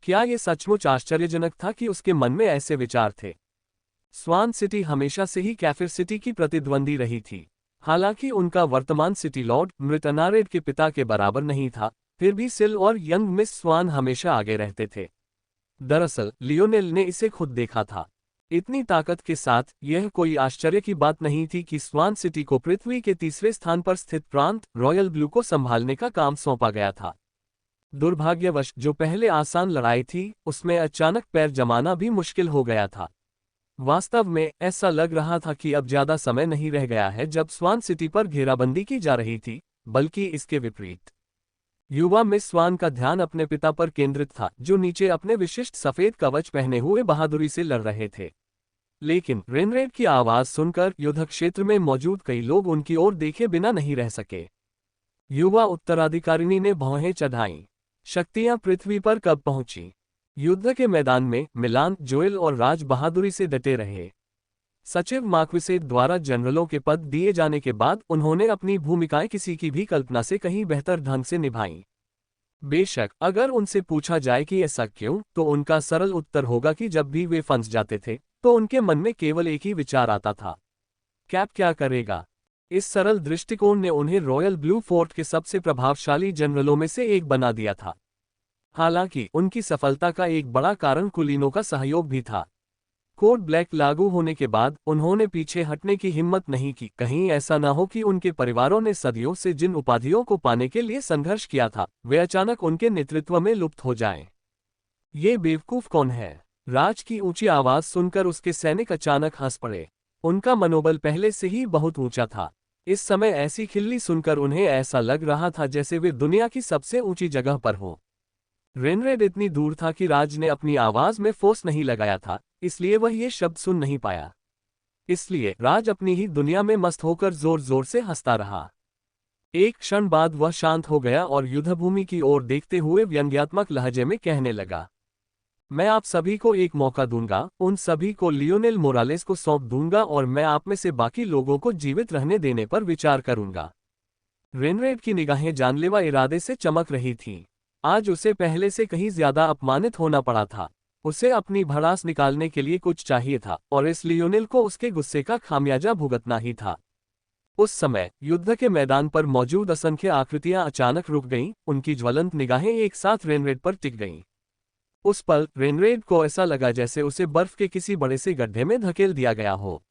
क्या ये सचमुच आश्चर्यजनक था कि उसके मन में ऐसे विचार थे? स्वान सिटी हमेशा से ही कैफिर सिटी की प्रतिद्वंदी रही थी। हालांकि उनका वर्तमान सिटी लॉर्ड मृत अनारेड के पिता के बराबर नहीं था, फिर भी सिल और यंग मिस स्वान हमेशा आगे रहते थे। दरअसल लियोनेल ने इसे खुद देखा था। इतनी ताकत के साथ यह कोई आश्चर्य की बात नहीं थी कि स्वान सिटी को पृथ्वी के तीसरे स्थान पर स्थित प्रांत रॉयल ब्लू को संभालने का काम सौंपा गया था। दुर्भाग्यवश जो पहले आसान लड़ाई थी, उसमें अचानक पैर जमाना भी मुश्किल हो गया था। वास्तव में ऐसा लग रहा था कि अब ज्यादा समय नहीं रह गया है जब स्वान सिटी पर घेराबंदी की जा रही थी, बल्कि इसके विपरीत। युवा मिस स्वान का ध्यान अपने पिता पर केंद्रित था, जो नीचे अपने विशिष्ट सफेद कवच पहने हुए बहादुरी से लड़ रहे थे। लेकिन रेनरेड की आवाज सुनकर युद्ध क्षेत्र में मौजूद कई लोग उनकी ओर देखे बिना नहीं रह सके। युवा उत्तराधिकारिणी ने भौहें चढ़ाईं। शक्तियां पृथ्वी पर कब पहुंची? युद्ध के मैदान में मिलान, जोएल और राज बहादुरी से डटे रहे। सचिव मार्क्विसेट द्वारा जनरलों के पद दिए जाने के बाद उन्होंने अपनी भूमिकाएं किसी की भी कल्पना से कहीं बेहतर ढंग से निभाईं। बेशक अगर उनसे पूछा जाए कि ऐसा क्यों, तो उनका सरल उत्तर होगा कि जब भी वे फंस जाते थे तो उनके मन में केवल एक ही विचार आता था, कैप क्या करेगा? इस सरल दृष्टिकोण ने उन्हें रॉयल ब्लू फोर्ट के सबसे प्रभावशाली जनरलों में से एक बना दिया था। हालांकि उनकी सफलता का एक बड़ा कारण कुलीनों का सहयोग भी था। कोड ब्लैक लागू होने के बाद उन्होंने पीछे हटने की हिम्मत नहीं की, कहीं ऐसा न हो कि उनके परिवारों ने सदियों से जिन उपाधियों को पाने के लिए संघर्ष किया था, वे अचानक उनके नेतृत्व में लुप्त हो जाएं। ये बेवकूफ कौन है? राज की ऊंची आवाज सुनकर उसके सैनिक अचानक हंस पड़े। उनका मनोबल पहले से ही बहुत ऊंचा था। इस समय ऐसी खिल्ली सुनकर उन्हें ऐसा लग रहा था जैसे वे दुनिया की सबसे ऊंची जगह पर हों। रेनरेड इतनी दूर था कि राज ने अपनी आवाज में फोर्स नहीं लगाया था, इसलिए वह ये शब्द सुन नहीं पाया। इसलिए राज अपनी ही दुनिया में मस्त होकर जोर जोर से हंसता रहा। एक क्षण बाद वह शांत हो गया और युद्धभूमि की ओर देखते हुए व्यंग्यात्मक लहजे में कहने लगा, मैं आप सभी को एक मौका दूंगा, उन सभी को लियोनेल मोरालेस को सौंप दूंगा और मैं आप में से बाकी लोगों को जीवित रहने देने पर विचार करूंगा। रेनरेड की निगाहें जानलेवा इरादे से चमक रही थीं। आज उसे पहले से कहीं ज्यादा अपमानित होना पड़ा था। उसे अपनी भड़ास निकालने के लिए कुछ चाहिए था और इस लियोनेल को उसके गुस्से का खामियाजा भुगतना ही था। उस समय युद्ध के मैदान पर मौजूद असंख्य आकृतियां अचानक रुक गईं, उनकी ज्वलंत निगाहें एक साथ रेनरेड पर टिक गईं। उस पल रेनरेड को ऐसा लगा जैसे उसे बर्फ के किसी बड़े से गड्ढे में धकेल दिया गया हो।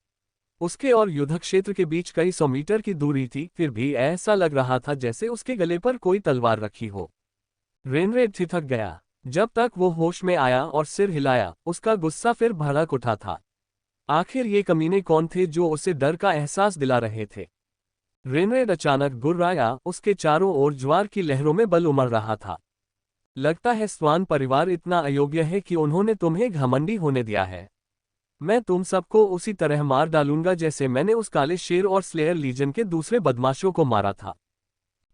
उसके और युद्ध क्षेत्र के बीच कई 100 मीटर की दूरी थी, फिर भी ऐसा लग रहा था जैसे उसके गले पर कोई तलवार रखी हो। रेनरेड थिथक गया। जब तक वो होश में आया और सिर हिलाया, उसका गुस्सा फिर भड़क उठा था। आखिर ये कमीने कौन थे जो उसे डर का एहसास दिला रहे थे? रेनरेड अचानक गुर्राया, उसके चारों ओर ज्वार की लहरों में बल उमड़ रहा था। लगता है स्वान परिवार इतना अयोग्य है कि उन्होंने तुम्हें घमंडी होने दिया है। मैं तुम सबको उसी तरह मार डालूंगा जैसे मैंने उस काले शेर और स्लेयर लीजन के दूसरे बदमाशों को मारा था।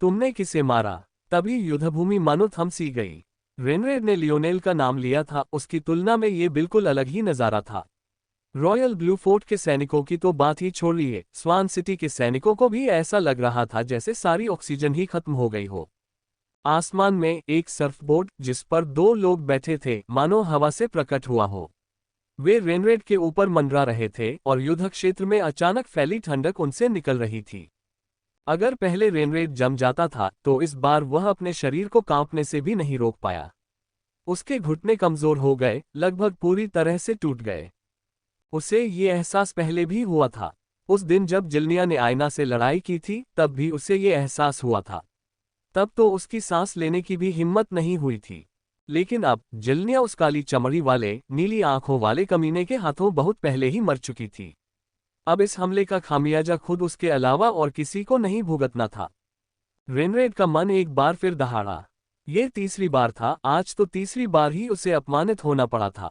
तुमने किसे मारा? तभी युद्धभूमि मानो थम सी गई। रेनरेड ने लियोनेल का नाम लिया था, उसकी तुलना में ये बिल्कुल अलग ही नजारा था। रॉयल ब्लू फोर्ट के सैनिकों की तो बात ही छोड़िए, स्वान सिटी के सैनिकों को भी ऐसा लग रहा था जैसे सारी ऑक्सीजन ही खत्म हो गई हो। आसमान में एक सर्फबोर्ड जिस पर 2 लोग बैठे थे मानो हवा से प्रकट हुआ हो। वे रेनरेड के ऊपर मंडरा रहे थे और युद्ध क्षेत्र में अचानक फैली ठंडक उनसे निकल रही थी। अगर पहले रेनरेड जम जाता था तो इस बार वह अपने शरीर को कांपने से भी नहीं रोक पाया। उसके घुटने कमजोर हो गए, लगभग पूरी तरह से टूट गए। उसे ये एहसास पहले भी हुआ था। उस दिन जब जिल्निया ने आयना से लड़ाई की थी तब भी उसे ये एहसास हुआ था। तब तो उसकी सांस लेने की भी हिम्मत नहीं हुई थी। लेकिन अब जिल्निया उस काली चमड़ी वाले, नीली आंखों वाले कमीने के हाथों बहुत पहले ही मर चुकी थी। अब इस हमले का खामियाजा खुद उसके अलावा और किसी को नहीं भुगतना था। रेनरेड का मन एक बार फिर दहाड़ा। ये तीसरी बार था, आज तो तीसरी बार ही उसे अपमानित होना पड़ा था।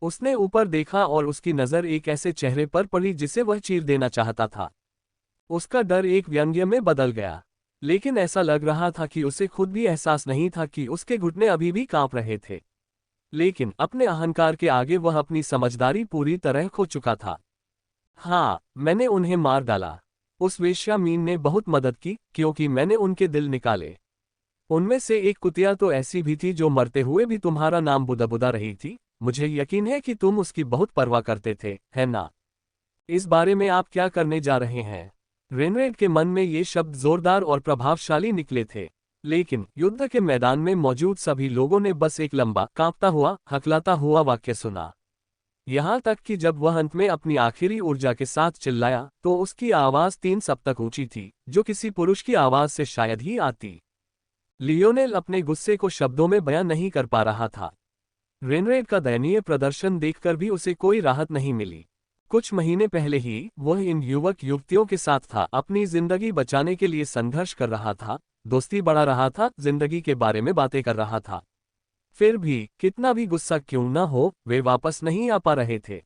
उसने ऊपर देखा और उसकी नजर एक ऐसे चेहरे पर पड़ी जिसे वह चीर देना चाहता था। उसका डर एक व्यंग्य में बदल गया, लेकिन ऐसा लग रहा था कि उसे खुद भी एहसास नहीं था कि उसके घुटने अभी भी कांप रहे थे। लेकिन अपने अहंकार के आगे वह अपनी समझदारी पूरी तरह खो चुका था। हाँ, मैंने उन्हें मार डाला। उस वेश्या मीन ने बहुत मदद की क्योंकि मैंने उनके दिल निकाले। उनमें से एक कुतिया तो ऐसी भी थी जो मरते हुए भी तुम्हारा नाम बुदा रही थी। मुझे यकीन है कि तुम उसकी बहुत परवाह करते थे, है ना? इस बारे में आप क्या करने जा रहे हैं? रेनरेड के मन में ये शब्द जोरदार और प्रभावशाली निकले थे, लेकिन युद्ध के मैदान में मौजूद सभी लोगों ने बस एक लंबा, कांपता हुआ, हकलाता हुआ वाक्य सुना। यहां तक कि जब वह अंत में अपनी आखिरी ऊर्जा के साथ चिल्लाया तो उसकी आवाज 3 सप्तक ऊंची थी, जो किसी पुरुष की आवाज से शायद ही आती। लियोनेल अपने गुस्से को शब्दों में बयां नहीं कर पा रहा था। रेनरेड का दयनीय प्रदर्शन देखकर भी उसे कोई राहत नहीं मिली। कुछ महीने पहले ही वह इन युवक युवतियों के साथ था, अपनी जिंदगी बचाने के लिए संघर्ष कर रहा था, दोस्ती बढ़ा रहा था, जिंदगी के बारे में बातें कर रहा था। फिर भी कितना भी गुस्सा क्यों न हो, वे वापस नहीं आ पा रहे थे।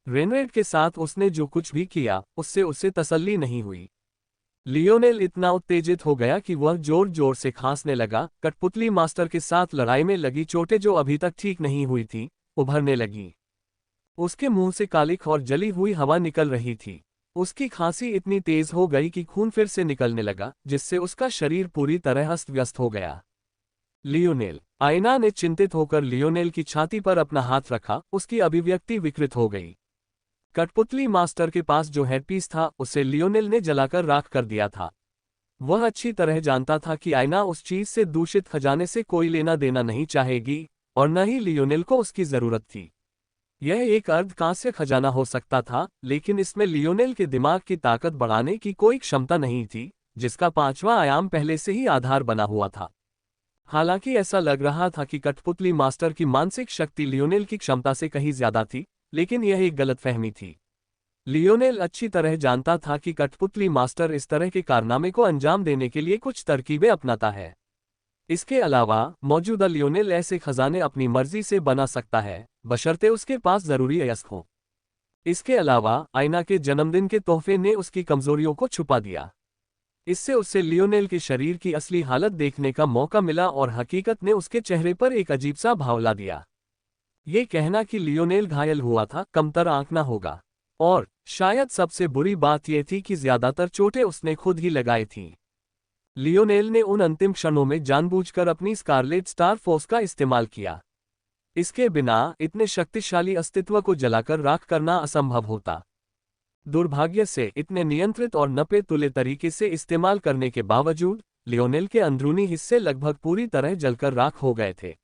रेनरेड के साथ उसने जो कुछ भी किया उससे उसे तसल्ली नहीं हुई। लियोनेल इतना उत्तेजित हो गया कि वह जोर जोर से खांसने लगा। कठपुतली मास्टर के साथ लड़ाई में लगी चोटें जो अभी तक ठीक नहीं हुई थी, उभरने लगी। उसके मुंह से कालिख और जली हुई हवा निकल रही थी। उसकी खांसी इतनी तेज हो गई कि खून फिर से निकलने लगा, जिससे उसका शरीर पूरी तरह अस्त व्यस्त हो गया। लियोनेल, आयना ने चिंतित होकर लियोनेल की छाती पर अपना हाथ रखा, उसकी अभिव्यक्ति विकृत हो गई। कठपुतली मास्टर के पास जो हेडपीस था उसे लियोनेल ने जलाकर राख कर दिया था। वह अच्छी तरह जानता था कि आयना उस चीज से दूषित खजाने से कोई लेना देना नहीं चाहेगी, और न ही लियोनेल को उसकी जरूरत थी। यह एक अर्ध कांस्य खजाना हो सकता था, लेकिन इसमें लियोनेल के दिमाग की ताकत बढ़ाने की कोई क्षमता नहीं थी, जिसका 5वां आयाम पहले से ही आधार बना हुआ था। हालांकि ऐसा लग रहा था कि कठपुतली मास्टर की मानसिक शक्ति लियोनेल की क्षमता से कहीं ज्यादा थी, लेकिन यह एक गलतफहमी थी। लियोनेल अच्छी तरह जानता था कि कठपुतली मास्टर इस तरह के कारनामे को अंजाम देने के लिए कुछ तरकीबें अपनाता है। इसके अलावा मौजूदा लियोनेल ऐसे खजाने अपनी मर्जी से बना सकता है, बशर्ते उसके पास जरूरी अयस्क हो। इसके अलावा आयना के जन्मदिन के तोहफे ने उसकी कमजोरियों को छुपा दिया। इससे उससे लियोनेल के शरीर की असली हालत देखने का मौका मिला और हकीकत ने उसके चेहरे पर एक अजीब सा भाव ला दिया। ये कहना कि लियोनेल घायल हुआ था कमतर आंकना होगा, और शायद सबसे बुरी बात यह थी कि ज्यादातर चोटें उसने खुद ही लगाई थीं। लियोनेल ने उन अंतिम क्षणों में जानबूझकर अपनी स्कारलेट स्टार फोर्स का इस्तेमाल किया। इसके बिना इतने शक्तिशाली अस्तित्व को जलाकर राख करना असंभव होता। दुर्भाग्य से इतने नियंत्रित और नपे तुले तरीके से इस्तेमाल करने के बावजूद लियोनेल के अंदरूनी हिस्से लगभग पूरी तरह जलकर राख हो गए थे।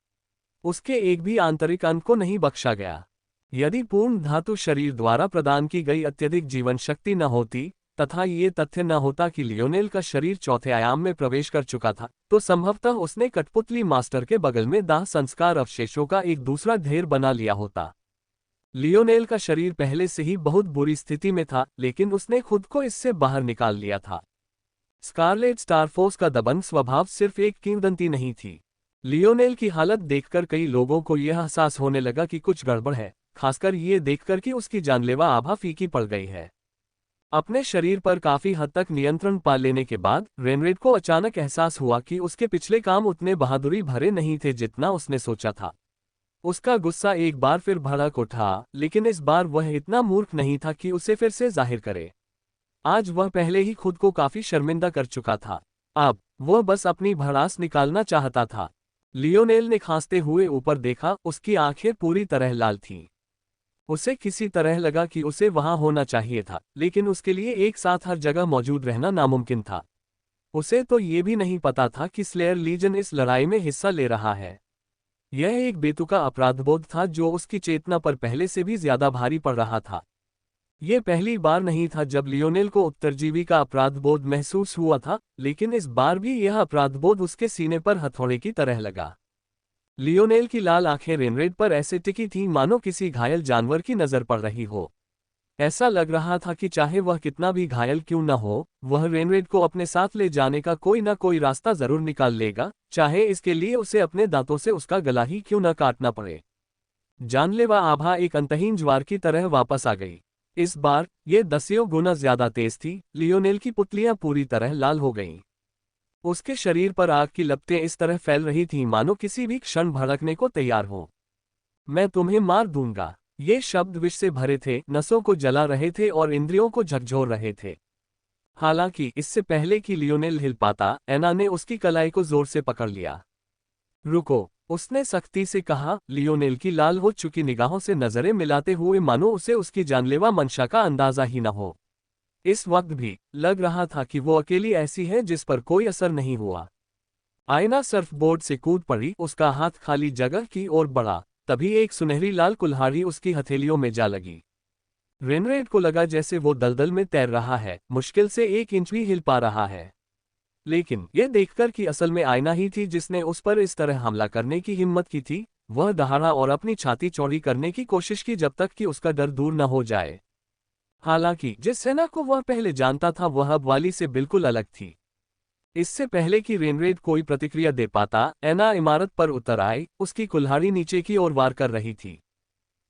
उसके एक भी आंतरिक अंग को नहीं बख्शा गया। यदि पूर्ण धातु शरीर द्वारा प्रदान की गई अत्यधिक जीवन शक्ति न होती तथा ये तथ्य न होता कि लियोनेल का शरीर चौथे आयाम में प्रवेश कर चुका था, तो संभवतः उसने कठपुतली मास्टर के बगल में दाह संस्कार अवशेषों का एक दूसरा ढेर बना लिया होता। लियोनेल का शरीर पहले से ही बहुत बुरी स्थिति में था, लेकिन उसने खुद को इससे बाहर निकाल लिया था। स्कारलेट स्टार फोर्स का दबंग स्वभाव सिर्फ एक किंवदंती नहीं थी। लियोनेल की हालत देखकर कई लोगों को यह एहसास होने लगा कि कुछ गड़बड़ है, खासकर ये देखकर कि उसकी जानलेवा आभा फीकी पड़ गई है। अपने शरीर पर काफी हद तक नियंत्रण पा लेने के बाद रेनरेड को अचानक एहसास हुआ कि उसके पिछले काम उतने बहादुरी भरे नहीं थे जितना उसने सोचा था। उसका गुस्सा एक बार फिर भड़क उठा, लेकिन इस बार वह इतना मूर्ख नहीं था कि उसे फिर से जाहिर करे। आज वह पहले ही खुद को काफी शर्मिंदा कर चुका था। अब वह बस अपनी भड़ास निकालना चाहता था। लियोनेल ने खांसते हुए ऊपर देखा, उसकी आंखें पूरी तरह लाल थीं। उसे किसी तरह लगा कि उसे वहां होना चाहिए था, लेकिन उसके लिए एक साथ हर जगह मौजूद रहना नामुमकिन था। उसे तो ये भी नहीं पता था कि स्लेयर लीजन इस लड़ाई में हिस्सा ले रहा है। यह एक बेतुका अपराधबोध था जो उसकी चेतना पर पहले से भी ज्यादा भारी पड़ रहा था। यह पहली बार नहीं था जब लियोनेल को उत्तरजीवी का अपराधबोध महसूस हुआ था, लेकिन इस बार भी यह अपराधबोध उसके सीने पर हथौड़े की तरह लगा। लियोनेल की लाल आंखें रेनरेड पर ऐसे टिकी थीं मानो किसी घायल जानवर की नजर पड़ रही हो। ऐसा लग रहा था कि चाहे वह कितना भी घायल क्यों न हो, वह रेनरेड को अपने साथ ले जाने का कोई न कोई रास्ता जरूर निकाल लेगा, चाहे इसके लिए उसे अपने दांतों से उसका गला ही क्यों न काटना पड़े। जानलेवा आभा एक अंतहीन ज्वार की तरह वापस आ गई। इस बार ये 10 गुना ज्यादा तेज थी। लियोनेल की पुतलियां पूरी तरह लाल हो गईं। उसके शरीर पर आग की लपटें इस तरह फैल रही थीं मानो किसी भी क्षण भड़कने को तैयार हो। मैं तुम्हें मार दूंगा। ये शब्द विष से भरे थे, नसों को जला रहे थे और इंद्रियों को झकझोर रहे थे। हालांकि इससे पहले कि लियोनेल हिल पाता, एना ने उसकी कलाई को जोर से पकड़ लिया। रुको, उसने सख्ती से कहा, लियोनेल की लाल हो चुकी निगाहों से नजरें मिलाते हुए मानो उसे उसकी जानलेवा मंशा का अंदाजा ही न हो। इस वक्त भी लग रहा था कि वो अकेली ऐसी है जिस पर कोई असर नहीं हुआ। आयना सर्फबोर्ड से कूद पड़ी, उसका हाथ खाली जगह की ओर बढ़ा, तभी एक सुनहरी लाल कुल्हाड़ी उसकी हथेलियों में जा लगी। रेनरेड को लगा जैसे वो दलदल में तैर रहा है, मुश्किल से 1 इंच भी हिल पा रहा है। लेकिन यह देखकर कि असल में आयना ही थी जिसने उस पर इस तरह हमला करने की हिम्मत की थी, वह दहाड़ा और अपनी छाती चौड़ी करने की कोशिश की जब तक कि उसका डर दूर न हो जाए। हालांकि जिस सेना को वह पहले जानता था वह अब वाली से बिल्कुल अलग थी। इससे पहले कि रेनरेड कोई प्रतिक्रिया दे पाता, एना इमारत पर उतर आई। उसकी कुल्हाड़ी नीचे की ओर वार कर रही थी।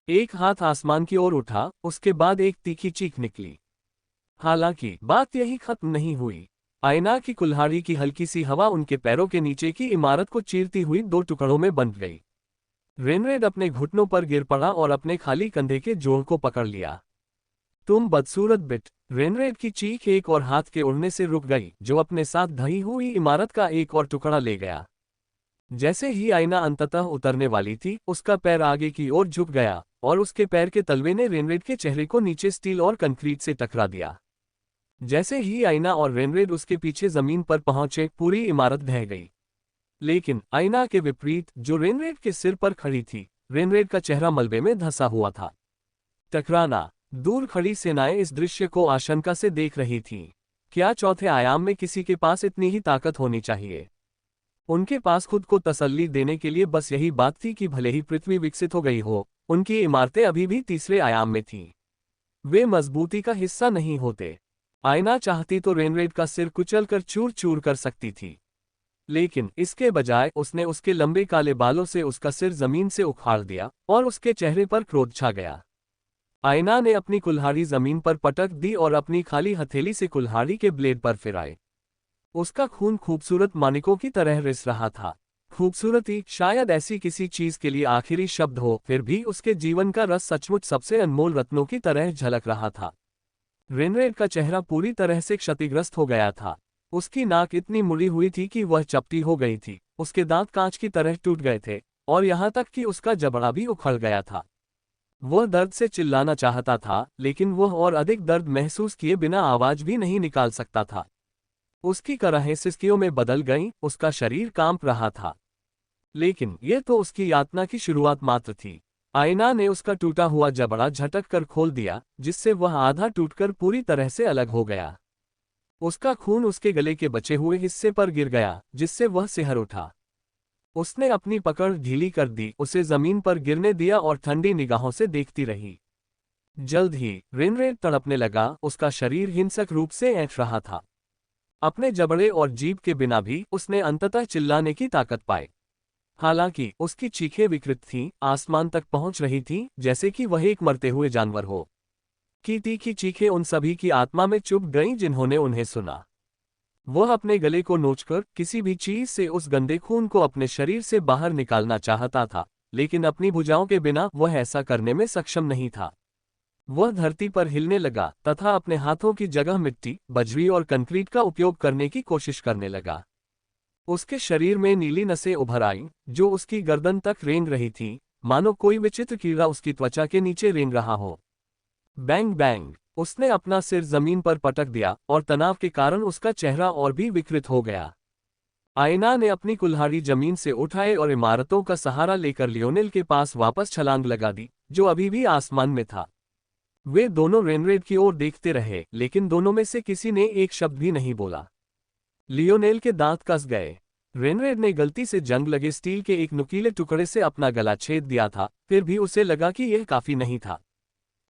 एक हाथ आसमान की ओर उठा, उसके बाद एक तीखी चीख निकली। हालांकि बात यही खत्म नहीं हुई। आयना की कुल्हाड़ी की हल्की सी हवा उनके पैरों के नीचे की इमारत को चीरती हुई 2 टुकड़ों में बंट गई। रेनरेड अपने घुटनों पर गिर पड़ा और अपने खाली कंधे के जोड़ को पकड़ लिया। तुम बदसूरत बिट! रेनरेड की चीख एक और हाथ के उड़ने से रुक गई, जो अपने साथ ढही हुई इमारत का एक और टुकड़ा ले गया। जैसे ही आयना अंततः उतरने वाली थी, उसका पैर आगे की ओर झुक गया और उसके पैर के तलवे ने रेनरेड के चेहरे को नीचे स्टील और कंक्रीट से टकरा दिया। जैसे ही आयना और रेनरेड उसके पीछे जमीन पर पहुंचे, पूरी इमारत ढह गई। लेकिन आयना के विपरीत, जो रेनरेड के सिर पर खड़ी थी, रेनरेड का चेहरा मलबे में धंसा हुआ था। टकराना। दूर खड़ी सेनाएं इस दृश्य को आशंका से देख रही थीं। क्या चौथे आयाम में किसी के पास इतनी ही ताकत होनी चाहिए? उनके पास खुद को तसल्ली देने के लिए बस यही बात थी कि भले ही पृथ्वी विकसित हो गई हो, उनकी इमारतें अभी भी तीसरे आयाम में थीं। वे मजबूती का हिस्सा नहीं होते। आयना चाहती तो रेनरेड का सिर कुचल कर चूर चूर कर सकती थी, लेकिन इसके बजाय उसने उसके लंबे काले बालों से उसका सिर जमीन से उखाड़ दिया और उसके चेहरे पर क्रोध छा गया। आयना ने अपनी कुल्हाड़ी जमीन पर पटक दी और अपनी खाली हथेली से कुल्हाड़ी के ब्लेड पर फिराए। उसका खून खूबसूरत मानिकों की तरह रिस रहा था। खूबसूरती शायद ऐसी किसी चीज के लिए आखिरी शब्द हो, फिर भी उसके जीवन का रस सचमुच सबसे अनमोल रत्नों की तरह झलक रहा था। रेनरेड का चेहरा पूरी तरह से क्षतिग्रस्त हो गया था। उसकी नाक इतनी मुड़ी हुई थी कि वह चपटी हो गई थी, उसके दांत कांच की तरह टूट गए थे, और यहाँ तक कि उसका जबड़ा भी उखड़ गया था। वह दर्द से चिल्लाना चाहता था, लेकिन वह और अधिक दर्द महसूस किए बिना आवाज भी नहीं निकाल सकता था। उसकी कराहें सिसकियों में बदल गईं, उसका शरीर कांप रहा था। लेकिन यह तो उसकी यातना की शुरुआत मात्र थी। आयना ने उसका टूटा हुआ जबड़ा झटक कर खोल दिया, जिससे वह आधा टूटकर पूरी तरह से अलग हो गया। उसका खून उसके गले के बचे हुए हिस्से पर गिर गया, जिससे वह सिहर उठा। उसने अपनी पकड़ ढीली कर दी, उसे जमीन पर गिरने दिया और ठंडी निगाहों से देखती रही। जल्द ही रेनरेड तड़पने लगा, उसका शरीर हिंसक रूप से ऐंठ रहा था। अपने जबड़े और जीभ के बिना भी उसने अंततः चिल्लाने की ताकत पाई। हालांकि उसकी चीखें विकृत थीं, आसमान तक पहुंच रही थीं, जैसे कि वह एक मरते हुए जानवर हो। की तीखी चीखें उन सभी की आत्मा में चुभ गईं जिन्होंने उन्हें सुना। वह अपने गले को नोचकर किसी भी चीज से उस गंदे खून को अपने शरीर से बाहर निकालना चाहता था, लेकिन अपनी भुजाओं के बिना वह ऐसा करने में सक्षम नहीं था। वह धरती पर हिलने लगा तथा अपने हाथों की जगह मिट्टी, बजरी और कंक्रीट का उपयोग करने की कोशिश करने लगा। उसके शरीर में नीली नसें उभर आईं, जो उसकी गर्दन तक रेंग रही थीं, मानो कोई विचित्र कीड़ा उसकी त्वचा के नीचे रेंग रहा हो। बैंग बैंग, उसने अपना सिर जमीन पर पटक दिया और तनाव के कारण उसका चेहरा और भी विकृत हो गया। आयना ने अपनी कुल्हाड़ी जमीन से उठाए और इमारतों का सहारा लेकर लियोनेल के पास वापस छलांग लगा दी, जो अभी भी आसमान में था। वे दोनों रेनरेड की ओर देखते रहे, लेकिन दोनों में से किसी ने एक शब्द भी नहीं बोला। लियोनेल के दांत कस गए। रेनरेड ने गलती से जंग लगे स्टील के एक नुकीले टुकड़े से अपना गला छेद दिया था, फिर भी उसे लगा कि यह काफी नहीं था।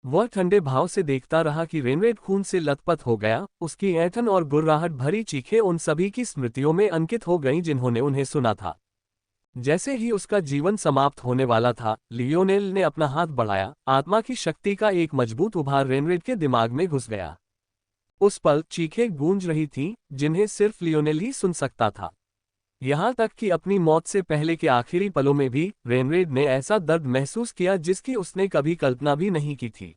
वह ठंडे भाव से देखता रहा कि रेनरेड खून से लथपथ हो गया। उसकी ऐंठन और गुर्राहट भरी चीखें उन सभी की स्मृतियों में अंकित हो गईं जिन्होंने उन्हें सुना था। जैसे ही उसका जीवन समाप्त होने वाला था, लियोनेल ने अपना हाथ बढ़ाया। आत्मा की शक्ति का एक मजबूत उभार रेनरेड के दिमाग में घुस गया। उस पल चीखें गूंज रही थीं, जिन्हें सिर्फ लियोनेल ही सुन सकता था। यहाँ तक कि अपनी मौत से पहले के आखिरी पलों में भी रेनरेड ने ऐसा दर्द महसूस किया जिसकी उसने कभी कल्पना भी नहीं की थी।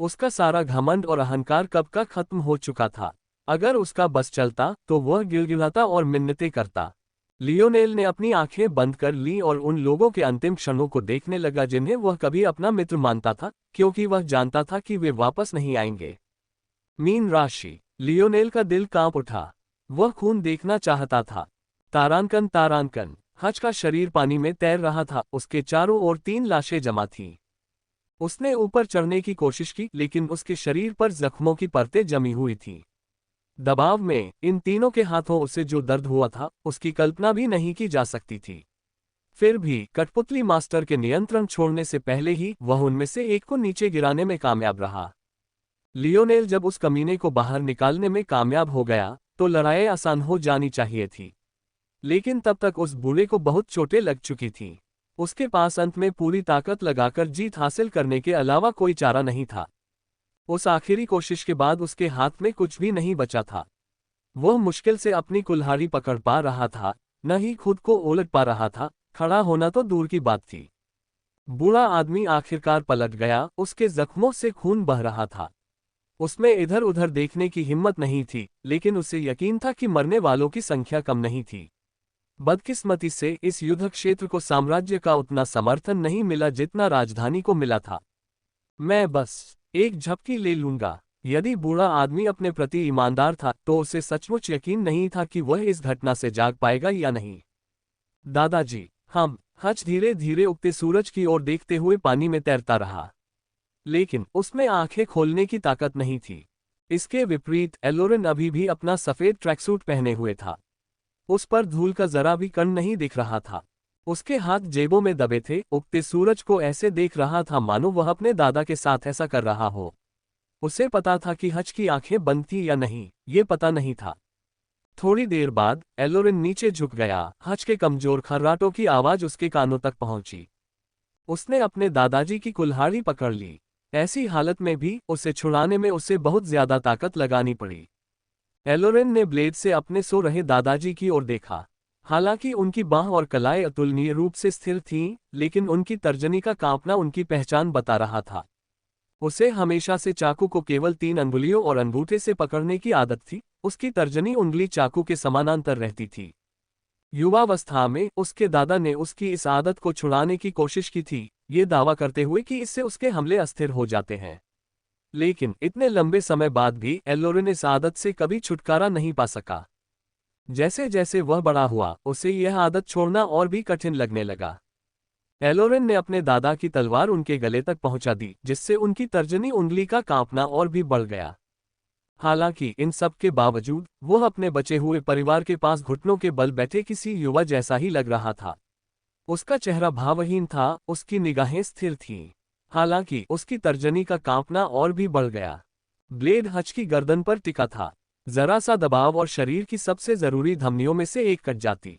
उसका सारा घमंड और अहंकार कब का खत्म हो चुका था। अगर उसका बस चलता तो वह गिड़गिड़ाता और मिन्नतें करता। लियोनेल ने अपनी आंखें बंद कर लीं और उन लोगों के अंतिम क्षणों को देखने लगा जिन्हें वह कभी अपना मित्र मानता था, क्योंकि वह जानता था कि वे वापस नहीं आएंगे। मीन राशि। लियोनेल का दिल कांप उठा। वह खून देखना चाहता था। तारांकन तारांकन। हज का शरीर पानी में तैर रहा था, उसके चारों ओर 3 लाशें जमा थीं। उसने ऊपर चढ़ने की कोशिश की, लेकिन उसके शरीर पर जख्मों की परतें जमी हुई थीं। दबाव में इन तीनों के हाथों उसे जो दर्द हुआ था, उसकी कल्पना भी नहीं की जा सकती थी। फिर भी कठपुतली मास्टर के नियंत्रण छोड़ने से पहले ही वह उनमें से एक को नीचे गिराने में कामयाब रहा। लियोनेल जब उस कमीने को बाहर निकालने में कामयाब हो गया, तो लड़ाई आसान हो जानी चाहिए थी। लेकिन तब तक उस बूढ़े को बहुत चोटें लग चुकी थीं। उसके पास अंत में पूरी ताकत लगाकर जीत हासिल करने के अलावा कोई चारा नहीं था। उस आखिरी कोशिश के बाद उसके हाथ में कुछ भी नहीं बचा था। वह मुश्किल से अपनी कुल्हाड़ी पकड़ पा रहा था, न ही खुद को उलट पा रहा था। खड़ा होना तो दूर की बात थी। बूढ़ा आदमी आखिरकार पलट गया, उसके जख्मों से खून बह रहा था। उसमें इधर उधर देखने की हिम्मत नहीं थी, लेकिन उसे यकीन था कि मरने वालों की संख्या कम नहीं थी। बदकिस्मती से इस युद्ध क्षेत्र को साम्राज्य का उतना समर्थन नहीं मिला जितना राजधानी को मिला था। मैं बस एक झपकी ले लूंगा। यदि बूढ़ा आदमी अपने प्रति ईमानदार था, तो उसे सचमुच यकीन नहीं था कि वह इस घटना से जाग पाएगा या नहीं। दादाजी, हम। हज धीरे धीरे उगते सूरज की ओर देखते हुए पानी में तैरता रहा, लेकिन उसमें आंखें खोलने की ताकत नहीं थी। इसके विपरीत एलोरेन अभी भी अपना सफेद ट्रैकसूट पहने हुए था। उस पर धूल का जरा भी कण नहीं दिख रहा था। उसके हाथ जेबों में दबे थे। उगते सूरज को ऐसे देख रहा था मानो वह अपने दादा के साथ ऐसा कर रहा हो। उसे पता था कि हज की आंखें बंद थी या नहीं, ये पता नहीं था। थोड़ी देर बाद एलोरेन नीचे झुक गया। हज के कमजोर खर्राटों की आवाज उसके कानों तक पहुंची। उसने अपने दादाजी की कुल्हाड़ी पकड़ ली। ऐसी हालत में भी उसे छुड़ाने में उसे बहुत ज्यादा ताकत लगानी पड़ी। एलोरेन ने ब्लेड से अपने सो रहे दादाजी की ओर देखा। हालांकि उनकी बाह और कलाई अतुलनीय रूप से स्थिर थीं, लेकिन उनकी तर्जनी का कांपना उनकी पहचान बता रहा था। उसे हमेशा से चाकू को केवल 3 अंगुलियों और अंगूठे से पकड़ने की आदत थी, उसकी तर्जनी उंगली चाकू के समानांतर रहती थी। युवावस्था में उसके दादा ने उसकी इस आदत को छुड़ाने की कोशिश की थी, ये दावा करते हुए कि इससे उसके हमले अस्थिर हो जाते हैं। लेकिन इतने लंबे समय बाद भी एलोरेन इस आदत से कभी छुटकारा नहीं पा सका। जैसे जैसे वह बड़ा हुआ, उसे यह आदत छोड़ना और भी कठिन लगने लगा। एलोरेन ने अपने दादा की तलवार उनके गले तक पहुंचा दी, जिससे उनकी तर्जनी उंगली का कांपना और भी बढ़ गया। हालांकि इन सब के बावजूद वह अपने बचे हुए परिवार के पास घुटनों के बल बैठे किसी युवा जैसा ही लग रहा था। उसका चेहरा भावहीन था, उसकी निगाहें स्थिर थीं। हालांकि उसकी तर्जनी का कांपना और भी बढ़ गया। ब्लेड हच की गर्दन पर टिका था। जरा सा दबाव और शरीर की सबसे जरूरी धमनियों में से एक कट जाती।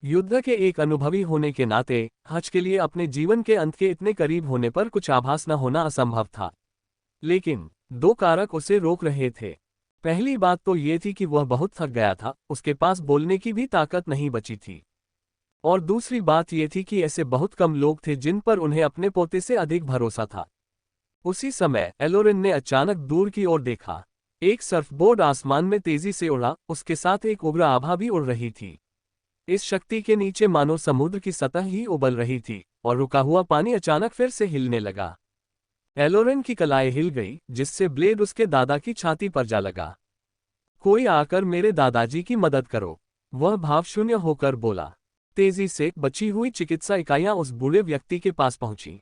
युद्ध के एक अनुभवी होने के नाते हच के लिए अपने जीवन के अंत के इतने करीब होने पर कुछ आभास न होना असंभव था। लेकिन 2 कारक उसे रोक रहे थे। पहली बात तो ये थी कि वह बहुत थक गया था, उसके पास बोलने की भी ताकत नहीं बची थी। और दूसरी बात ये थी कि ऐसे बहुत कम लोग थे जिन पर उन्हें अपने पोते से अधिक भरोसा था। उसी समय एलोरेन ने अचानक दूर की ओर देखा। एक सर्फबोर्ड आसमान में तेजी से उड़ा, उसके साथ एक उग्र आभा भी उड़ रही थी। इस शक्ति के नीचे मानो समुद्र की सतह ही उबल रही थी, और रुका हुआ पानी अचानक फिर से हिलने लगा। एलोरेन की कलाई हिल गई, जिससे ब्लेड उसके दादा की छाती पर जा लगा। कोई आकर मेरे दादाजी की मदद करो, वह भावशून्य होकर बोला। तेजी से बची हुई चिकित्सा इकाइयां उस बूढ़े व्यक्ति के पास पहुंची।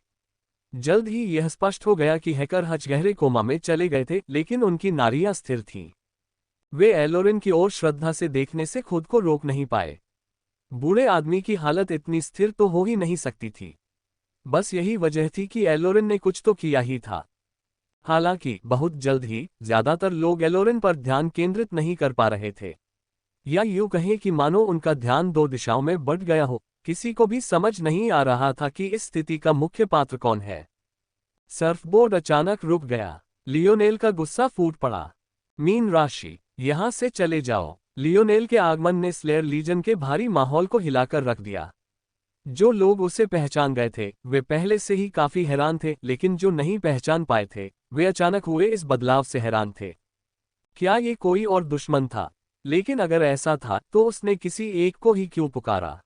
जल्द ही यह स्पष्ट हो गया कि हैकर हच गहरे कोमा में चले गए थे, लेकिन उनकी नाड़ियां स्थिर थीं। वे एलोरेन की ओर श्रद्धा से देखने से खुद को रोक नहीं पाए। बूढ़े आदमी की हालत इतनी स्थिर तो हो ही नहीं सकती थी। बस यही वजह थी कि एलोरेन ने कुछ तो किया ही था। हालांकि बहुत जल्द ही ज्यादातर लोग एलोरेन पर ध्यान केंद्रित नहीं कर पा रहे थे, या यूं कहें कि मानो उनका ध्यान 2 दिशाओं में बंट गया हो। किसी को भी समझ नहीं आ रहा था कि इस स्थिति का मुख्य पात्र कौन है। सर्फबोर्ड अचानक रुक गया। लियोनेल का गुस्सा फूट पड़ा। मीन राशि, यहां से चले जाओ। लियोनेल के आगमन ने स्लेयर लीजन के भारी माहौल को हिलाकर रख दिया। जो लोग उसे पहचान गए थे वे पहले से ही काफी हैरान थे, लेकिन जो नहीं पहचान पाए थे वे अचानक हुए इस बदलाव से हैरान थे। क्या ये कोई और दुश्मन था? लेकिन अगर ऐसा था तो उसने किसी एक को ही क्यों पुकारा?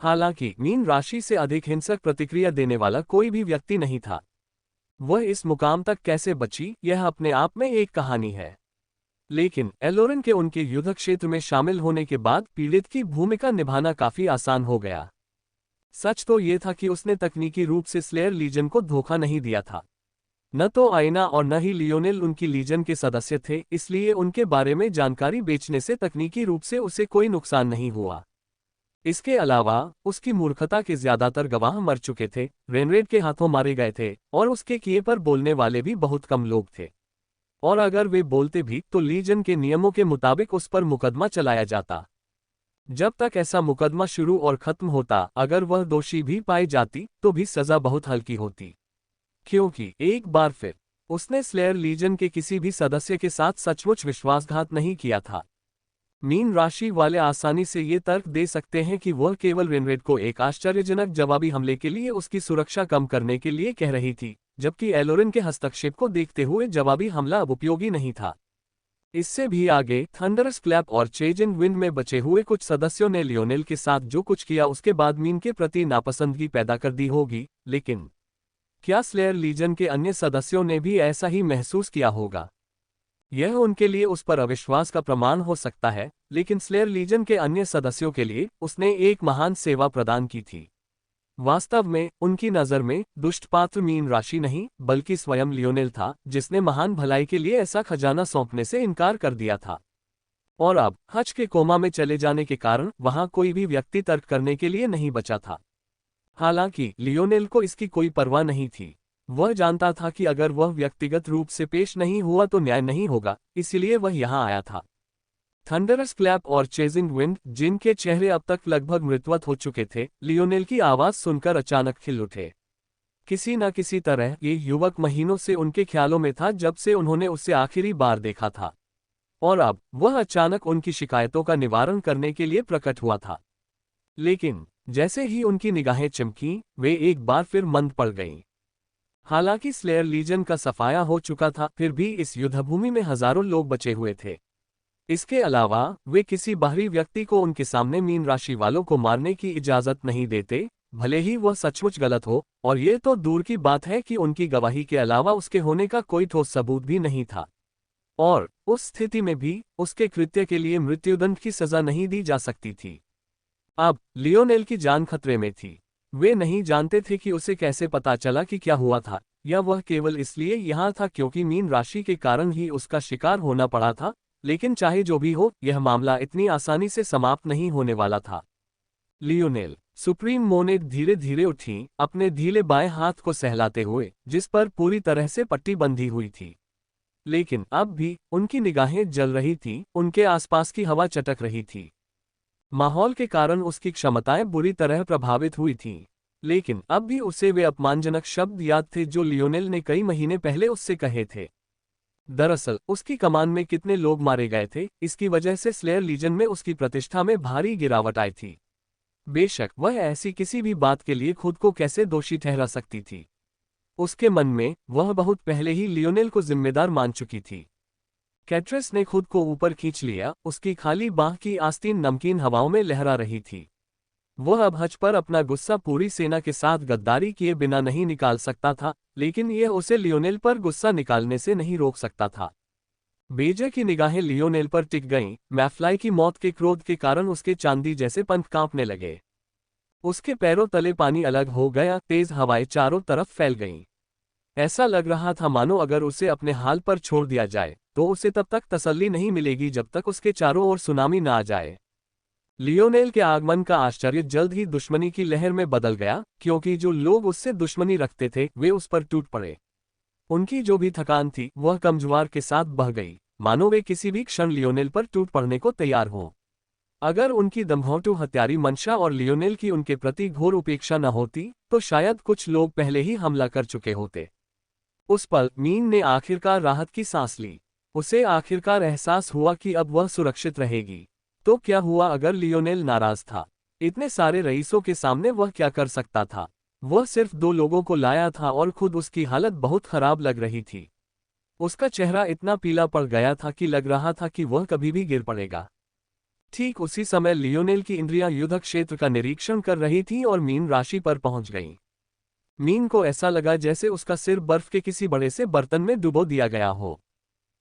हालांकि मीन राशि से अधिक हिंसक प्रतिक्रिया देने वाला कोई भी व्यक्ति नहीं था। वह इस मुकाम तक कैसे बची, यह अपने आप में एक कहानी है। लेकिन एलोरेन के उनके युद्ध क्षेत्र में शामिल होने के बाद पीड़ित की भूमिका निभाना काफी आसान हो गया। सच तो यह था कि उसने तकनीकी रूप से स्लेयर लीजन को धोखा नहीं दिया था। न तो आइना और न ही लियोनेल उनकी लीजन के सदस्य थे, इसलिए उनके बारे में जानकारी बेचने से तकनीकी रूप से उसे कोई नुकसान नहीं हुआ। इसके अलावा उसकी मूर्खता के ज्यादातर गवाह मर चुके थे, रेनरेड के हाथों मारे गए थे, और उसके किए पर बोलने वाले भी बहुत कम लोग थे। और अगर वे बोलते भी तो लीजन के नियमों के मुताबिक उस पर मुकदमा चलाया जाता। जब तक ऐसा मुकदमा शुरू और खत्म होता, अगर वह दोषी भी पाई जाती तो भी सजा बहुत हल्की होती, क्योंकि एक बार फिर उसने स्लेयर लीजन के किसी भी सदस्य के साथ सचमुच विश्वासघात नहीं किया था। मीन राशि वाले आसानी से ये तर्क दे सकते हैं कि वह केवल रेनरेड को एक आश्चर्यजनक जवाबी हमले के लिए उसकी सुरक्षा कम करने के लिए कह रही थी, जबकि एलोरेन के हस्तक्षेप को देखते हुए जवाबी हमला अब उपयोगी नहीं था। इससे भी आगे थंडरस क्लैप और चेजिंग विंड में बचे हुए कुछ सदस्यों ने लियोनेल के साथ जो कुछ किया उसके बाद मीन के प्रति नापसंदगी पैदा कर दी होगी, लेकिन क्या स्लेयर लीजन के अन्य सदस्यों ने भी ऐसा ही महसूस किया होगा? यह उनके लिए उस पर अविश्वास का प्रमाण हो सकता है, लेकिन स्लेयर लीजन के अन्य सदस्यों के लिए उसने एक महान सेवा प्रदान की थी। वास्तव में उनकी नज़र में दुष्ट पात्र मीन राशि नहीं, बल्कि स्वयं लियोनेल था, जिसने महान भलाई के लिए ऐसा खजाना सौंपने से इनकार कर दिया था। और अब हच के कोमा में चले जाने के कारण वहां कोई भी व्यक्ति तर्क करने के लिए नहीं बचा था। हालांकि लियोनेल को इसकी कोई परवाह नहीं थी। वह जानता था कि अगर वह व्यक्तिगत रूप से पेश नहीं हुआ तो न्याय नहीं होगा, इसलिए वह यहां आया था। थंडरस क्लैप और चेजिंग विंड, जिनके चेहरे अब तक लगभग मृतवत हो चुके थे, लियोनेल की आवाज सुनकर अचानक खिल उठे। किसी न किसी तरह ये युवक महीनों से उनके ख्यालों में था, जब से उन्होंने उसे आखिरी बार देखा था। और अब वह अचानक उनकी शिकायतों का निवारण करने के लिए प्रकट हुआ था। लेकिन जैसे ही उनकी निगाहें चमकीं, वे एक बार फिर मंद पड़ गईं। हालांकि स्लेयर लीजन का सफाया हो चुका था, फिर भी इस युद्धभूमि में हजारों लोग बचे हुए थे। इसके अलावा वे किसी बाहरी व्यक्ति को उनके सामने मीन राशि वालों को मारने की इजाजत नहीं देते, भले ही वह सचमुच गलत हो, और ये तो दूर की बात है कि उनकी गवाही के अलावा उसके होने का कोई ठोस सबूत भी नहीं था। और उस स्थिति में भी उसके कृत्य के लिए मृत्युदंड की सजा नहीं दी जा सकती थी। अब लियोनेल की जान खतरे में थी। वे नहीं जानते थे कि उसे कैसे पता चला कि क्या हुआ था, या वह केवल इसलिए यहाँ था क्योंकि मीन राशि के कारण ही उसका शिकार होना पड़ा था। लेकिन चाहे जो भी हो, यह मामला इतनी आसानी से समाप्त नहीं होने वाला था। लियोनेल सुप्रीम मोनेट धीरे धीरे उठी, अपने ढीले बाएं हाथ को सहलाते हुए, जिस पर पूरी तरह से पट्टी बंधी हुई थी। लेकिन अब भी उनकी निगाहें जल रही थीं, उनके आसपास की हवा चटक रही थी। माहौल के कारण उसकी क्षमताएं बुरी तरह प्रभावित हुई थीं। लेकिन अब भी उसे वे अपमानजनक शब्द याद थे जो लियोनेल ने कई महीने पहले उससे कहे थे। दरअसल उसकी कमान में कितने लोग मारे गए थे, इसकी वजह से स्लेयर लीजन में उसकी प्रतिष्ठा में भारी गिरावट आई थी। बेशक वह ऐसी किसी भी बात के लिए खुद को कैसे दोषी ठहरा सकती थी। उसके मन में वह बहुत पहले ही लियोनेल को जिम्मेदार मान चुकी थी। कैट्रेस ने खुद को ऊपर खींच लिया, उसकी खाली बाह की आस्तीन नमकीन हवाओं में लहरा रही थी। वह अब हज पर अपना गुस्सा पूरी सेना के साथ गद्दारी किए बिना नहीं निकाल सकता था, लेकिन यह उसे लियोनेल पर गुस्सा निकालने से नहीं रोक सकता था। बेजे की निगाहें लियोनेल पर टिक गईं, मैफ्लाई की मौत के क्रोध के कारण उसके चांदी जैसे पंख कांपने लगे। उसके पैरों तले पानी अलग हो गया, तेज हवाएं चारों तरफ फैल गईं। ऐसा लग रहा था मानो अगर उसे अपने हाल पर छोड़ दिया जाए, तो उसे तब तक तसल्ली नहीं मिलेगी जब तक उसके चारों ओर सुनामी ना आ जाए। लियोनेल के आगमन का आश्चर्य जल्द ही दुश्मनी की लहर में बदल गया, क्योंकि जो लोग उससे दुश्मनी रखते थे वे उस पर टूट पड़े। उनकी जो भी थकान थी वह कम जुआर के साथ बह गई, मानो वे किसी भी क्षण लियोनेल पर टूट पड़ने को तैयार हों। अगर उनकी दम्भोटू हत्यारी मंशा और लियोनेल की उनके प्रति घोर उपेक्षा न होती, तो शायद कुछ लोग पहले ही हमला कर चुके होते। उस पल मीन ने आखिरकार राहत की सांस ली। उसे आखिरकार एहसास हुआ कि अब वह सुरक्षित रहेगी। तो क्या हुआ अगर लियोनेल नाराज था? इतने सारे रईसों के सामने वह क्या कर सकता था? वह सिर्फ 2 लोगों को लाया था और खुद उसकी हालत बहुत खराब लग रही थी। उसका चेहरा इतना पीला पड़ गया था कि लग रहा था कि वह कभी भी गिर पड़ेगा। ठीक उसी समय लियोनेल की इंद्रियां युद्ध क्षेत्र का निरीक्षण कर रही थीं और मीन राशि पर पहुंच गईं। मीन को ऐसा लगा जैसे उसका सिर बर्फ के किसी बड़े से बर्तन में डुबो दिया गया हो।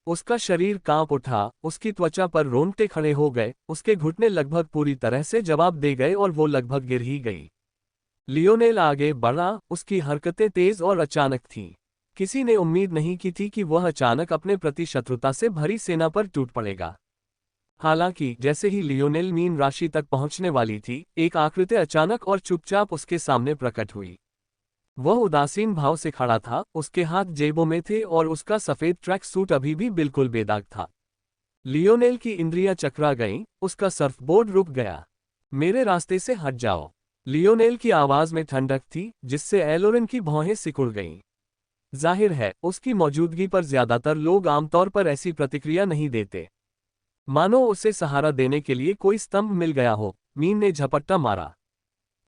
उसका शरीर कांप उठा, उसकी त्वचा पर रोंगटे खड़े हो गए, उसके घुटने लगभग पूरी तरह से जवाब दे गए और वो लगभग गिर ही गई। लियोनेल आगे बढ़ा, उसकी हरकतें तेज और अचानक थीं। किसी ने उम्मीद नहीं की थी कि वह अचानक अपने प्रति शत्रुता से भरी सेना पर टूट पड़ेगा। हालांकि जैसे ही लियोनेल मीन राशि तक पहुंचने वाली थी, एक आकृति अचानक और चुपचाप उसके सामने प्रकट हुई। वह उदासीन भाव से खड़ा था, उसके हाथ जेबों में थे और उसका सफेद ट्रैक सूट अभी भी बिल्कुल बेदाग था। लियोनेल की इंद्रियां चकरा गईं, उसका सर्फबोर्ड रुक गया। मेरे रास्ते से हट जाओ। लियोनेल की आवाज में ठंडक थी, जिससे एलोरेन की भौहें सिकुड़ गईं। जाहिर है, उसकी मौजूदगी पर ज्यादातर लोग आमतौर पर ऐसी प्रतिक्रिया नहीं देते। मानो उसे सहारा देने के लिए कोई स्तंभ मिल गया हो। मीन ने झपट्टा मारा।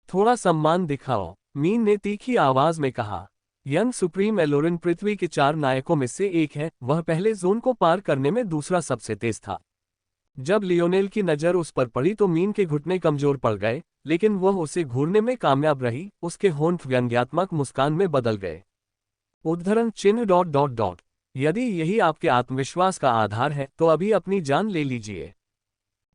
थोड़ा सम्मान दिखाओ, मीन ने तीखी आवाज में कहा। यंग सुप्रीम एलोरेन पृथ्वी के 4 नायकों में से एक है, वह पहले जोन को पार करने में दूसरा सबसे तेज था। जब लियोनेल की नजर उस पर पड़ी तो मीन के घुटने कमजोर पड़ गए, लेकिन वह उसे घूरने में कामयाब रही। उसके होंठ व्यंग्यात्मक मुस्कान में बदल गए। उद्धरण चिन्ह ... यदि यही आपके आत्मविश्वास का आधार है तो अभी अपनी जान ले लीजिए।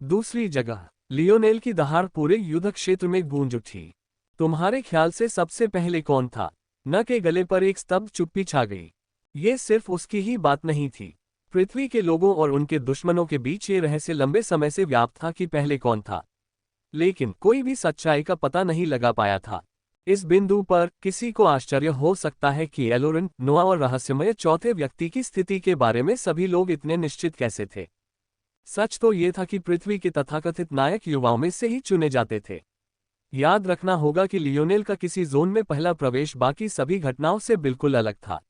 दूसरी जगह लियोनेल की दहाड़ पूरे युद्ध क्षेत्र में गूंज उठी। तुम्हारे ख्याल से सबसे पहले कौन था? न के गले पर एक स्तब्ध चुप्पी छा गई। ये सिर्फ उसकी ही बात नहीं थी। पृथ्वी के लोगों और उनके दुश्मनों के बीच ये रहस्य लंबे समय से व्याप्त था कि पहले कौन था। लेकिन कोई भी सच्चाई का पता नहीं लगा पाया था। इस बिंदु पर किसी को आश्चर्य हो सकता है कि एलोरेन, नोआ और रहस्यमय चौथे व्यक्ति की स्थिति के बारे में सभी लोग इतने निश्चित कैसे थे। सच तो ये था कि पृथ्वी के तथाकथित नायक युवाओं में से ही चुने जाते थे। याद रखना होगा कि लियोनेल का किसी जोन में पहला प्रवेश बाकी सभी घटनाओं से बिल्कुल अलग था।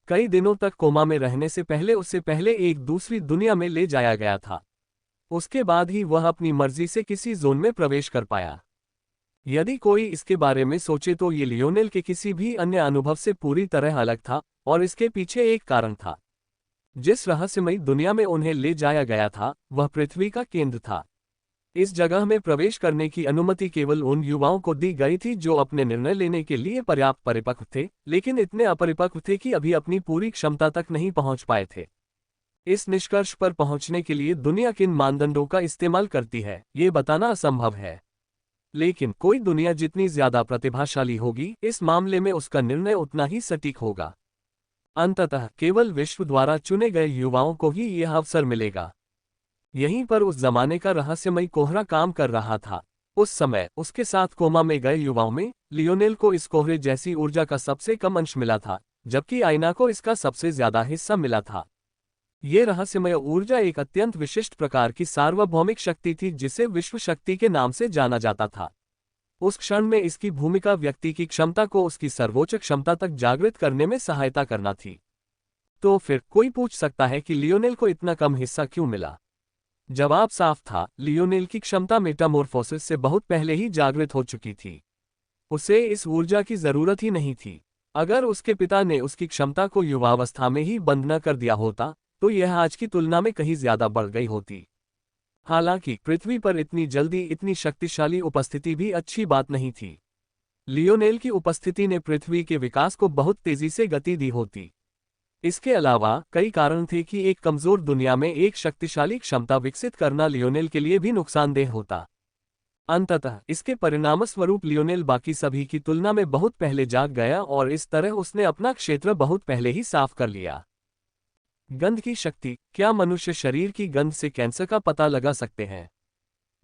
कई दिनों तक कोमा में रहने से पहले उसे पहले एक दूसरी दुनिया में ले जाया गया था। उसके बाद ही वह अपनी मर्जी से किसी जोन में प्रवेश कर पाया। यदि कोई इसके बारे में सोचे तो ये लियोनेल के किसी भी अन्य अनुभव से पूरी तरह अलग था, और इसके पीछे एक कारण था। जिस रहस्यमयी दुनिया में उन्हें ले जाया गया था, वह पृथ्वी का केंद्र था। इस जगह में प्रवेश करने की अनुमति केवल उन युवाओं को दी गई थी जो अपने निर्णय लेने के लिए पर्याप्त परिपक्व थे, लेकिन इतने अपरिपक्व थे कि अभी अपनी पूरी क्षमता तक नहीं पहुंच पाए थे। इस निष्कर्ष पर पहुंचने के लिए दुनिया किन मानदंडों का इस्तेमाल करती है, ये बताना असंभव है। लेकिन कोई दुनिया जितनी ज्यादा प्रतिभाशाली होगी, इस मामले में उसका निर्णय उतना ही सटीक होगा। अंततः केवल विश्व द्वारा चुने गए युवाओं को ही यह अवसर मिलेगा। यहीं पर उस जमाने का रहस्यमयी कोहरा काम कर रहा था। उस समय उसके साथ कोमा में गए युवाओं में लियोनेल को इस कोहरे जैसी ऊर्जा का सबसे कम अंश मिला था, जबकि आईना को इसका सबसे ज्यादा हिस्सा मिला था। ये रहस्यमय ऊर्जा एक अत्यंत विशिष्ट प्रकार की सार्वभौमिक शक्ति थी जिसे विश्व शक्ति के नाम से जाना जाता था। उस क्षण में इसकी भूमिका व्यक्ति की क्षमता को उसकी सर्वोच्च क्षमता तक जागृत करने में सहायता करना थी। तो फिर कोई पूछ सकता है कि लियोनेल को इतना कम हिस्सा क्यों मिला? जवाब साफ था, लियोनेल की क्षमता मेटामॉर्फोसिस से बहुत पहले ही जागृत हो चुकी थी। उसे इस ऊर्जा की जरूरत ही नहीं थी। अगर उसके पिता ने उसकी क्षमता को युवावस्था में ही बंद न कर दिया होता, तो यह आज की तुलना में कहीं ज्यादा बढ़ गई होती। हालांकि पृथ्वी पर इतनी जल्दी इतनी शक्तिशाली उपस्थिति भी अच्छी बात नहीं थी। लियोनेल की उपस्थिति ने पृथ्वी के विकास को बहुत तेजी से गति दी होती। इसके अलावा कई कारण थे कि एक कमजोर दुनिया में एक शक्तिशाली क्षमता विकसित करना लियोनेल के लिए भी नुकसानदेह होता। अंततः इसके परिणामस्वरूप लियोनेल बाकी सभी की तुलना में बहुत पहले जाग गया और इस तरह उसने अपना क्षेत्र बहुत पहले ही साफ कर लिया। गंध की शक्ति। क्या मनुष्य शरीर की गंध से कैंसर का पता लगा सकते हैं?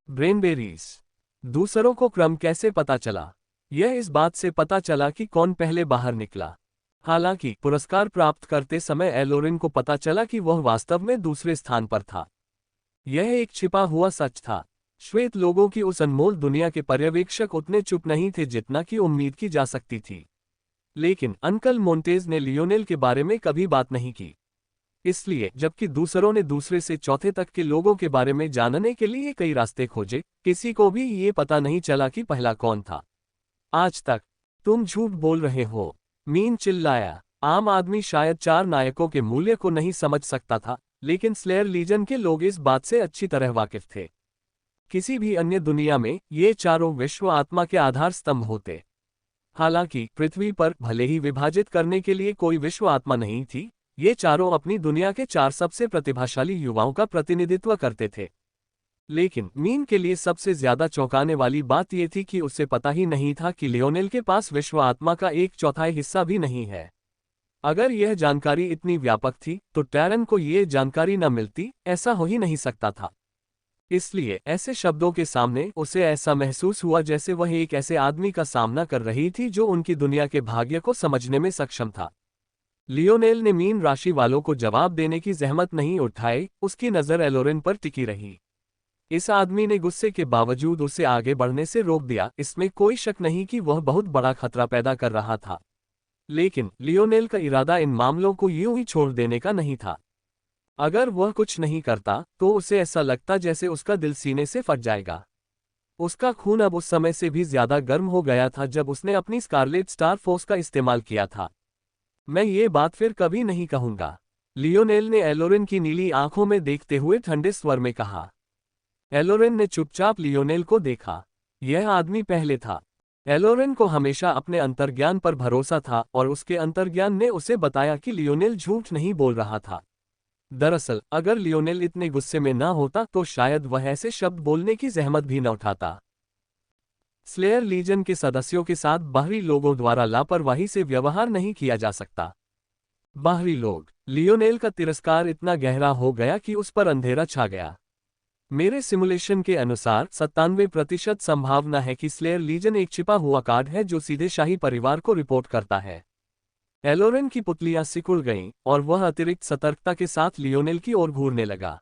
ब्रेनबेरीज। दूसरों को क्रम कैसे पता चला? यह इस बात से पता चला कि कौन पहले बाहर निकला। हालांकि पुरस्कार प्राप्त करते समय एलोरिन को पता चला कि वह वास्तव में दूसरे स्थान पर था। यह एक छिपा हुआ सच था। श्वेत लोगों की उस अनमोल दुनिया के पर्यवेक्षक उतने चुप नहीं थे जितना कि उम्मीद की जा सकती थी। लेकिन अंकल मोंटेज ने लियोनेल के बारे में कभी बात नहीं की। इसलिए जबकि दूसरों ने दूसरे से चौथे तक के लोगों के बारे में जानने के लिए कई रास्ते खोजे, किसी को भी ये पता नहीं चला कि पहला कौन था। आज तक तुम झूठ बोल रहे हो, मीन चिल्लाया। आम आदमी शायद चार नायकों के मूल्य को नहीं समझ सकता था, लेकिन स्लेयर लीजन के लोग इस बात से अच्छी तरह वाकिफ थे। किसी भी अन्य दुनिया में ये चारों विश्व आत्मा के आधार स्तंभ होते। हालांकि पृथ्वी पर भले ही विभाजित करने के लिए कोई विश्व आत्मा नहीं थी, ये चारों अपनी दुनिया के चार सबसे प्रतिभाशाली युवाओं का प्रतिनिधित्व करते थे। लेकिन मीन के लिए सबसे ज्यादा चौंकाने वाली बात यह थी कि उसे पता ही नहीं था कि लियोनेल के पास विश्व आत्मा का एक चौथाई हिस्सा भी नहीं है। अगर यह जानकारी इतनी व्यापक थी तो टैरन को यह जानकारी न मिलती, ऐसा हो ही नहीं सकता था। इसलिए ऐसे शब्दों के सामने उसे ऐसा महसूस हुआ जैसे वह एक ऐसे आदमी का सामना कर रही थी जो उनकी दुनिया के भाग्य को समझने में सक्षम था। लियोनेल ने मीन राशि वालों को जवाब देने की जहमत नहीं उठाई, उसकी नजर एलोरिन पर टिकी रही। इस आदमी ने गुस्से के बावजूद उसे आगे बढ़ने से रोक दिया। इसमें कोई शक नहीं कि वह बहुत बड़ा खतरा पैदा कर रहा था। लेकिन लियोनेल का इरादा इन मामलों को यूं ही छोड़ देने का नहीं था। अगर वह कुछ नहीं करता तो उसे ऐसा लगता जैसे उसका दिल सीने से फट जाएगा। उसका खून अब उस समय से भी ज्यादा गर्म हो गया था जब उसने अपनी स्कारलेट स्टार फोर्स का इस्तेमाल किया था। मैं ये बात फिर कभी नहीं कहूंगा, लियोनेल ने एलोरिन की नीली आंखों में देखते हुए ठंडे स्वर में कहा। एलोरिन ने चुपचाप लियोनेल को देखा। यह आदमी पहले था। एलोरिन को हमेशा अपने अंतर्ज्ञान पर भरोसा था और उसके अंतर्ज्ञान ने उसे बताया कि लियोनेल झूठ नहीं बोल रहा था। दरअसल अगर लियोनेल इतने गुस्से में ना होता तो शायद वह ऐसे शब्द बोलने की जहमत भी न उठाता। स्लेयर लीजन के सदस्यों के साथ बाहरी लोगों द्वारा लापरवाही से व्यवहार नहीं किया जा सकता। बाहरी लोग। लियोनेल का तिरस्कार इतना गहरा हो गया कि उस पर अंधेरा छा गया। मेरे सिमुलेशन के अनुसार 97% संभावना है कि स्लेयर लीजन एक छिपा हुआ कार्ड है जो सीधे शाही परिवार को रिपोर्ट करता है। एलोरिन की पुतलियां सिकुड़ गईं और वह अतिरिक्त सतर्कता के साथ लियोनेल की ओर घूरने लगा।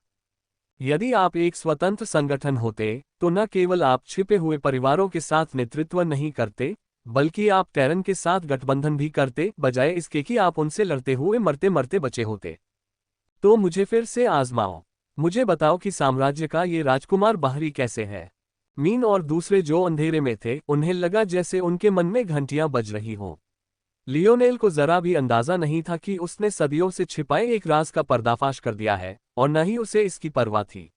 यदि आप एक स्वतंत्र संगठन होते तो न केवल आप छिपे हुए परिवारों के साथ नेतृत्व नहीं करते, बल्कि आप टैरन के साथ गठबंधन भी करते, बजाय इसके कि आप उनसे लड़ते हुए मरते मरते बचे होते। तो मुझे फिर से आजमाओ। मुझे बताओ कि साम्राज्य का ये राजकुमार बाहरी कैसे है। मीन और दूसरे जो अंधेरे में थे उन्हें लगा जैसे उनके मन में घंटियां बज रही हों। लियोनेल को जरा भी अंदाजा नहीं था कि उसने सदियों से छिपाए एक राज का पर्दाफाश कर दिया है, और न ही उसे इसकी परवाह थी।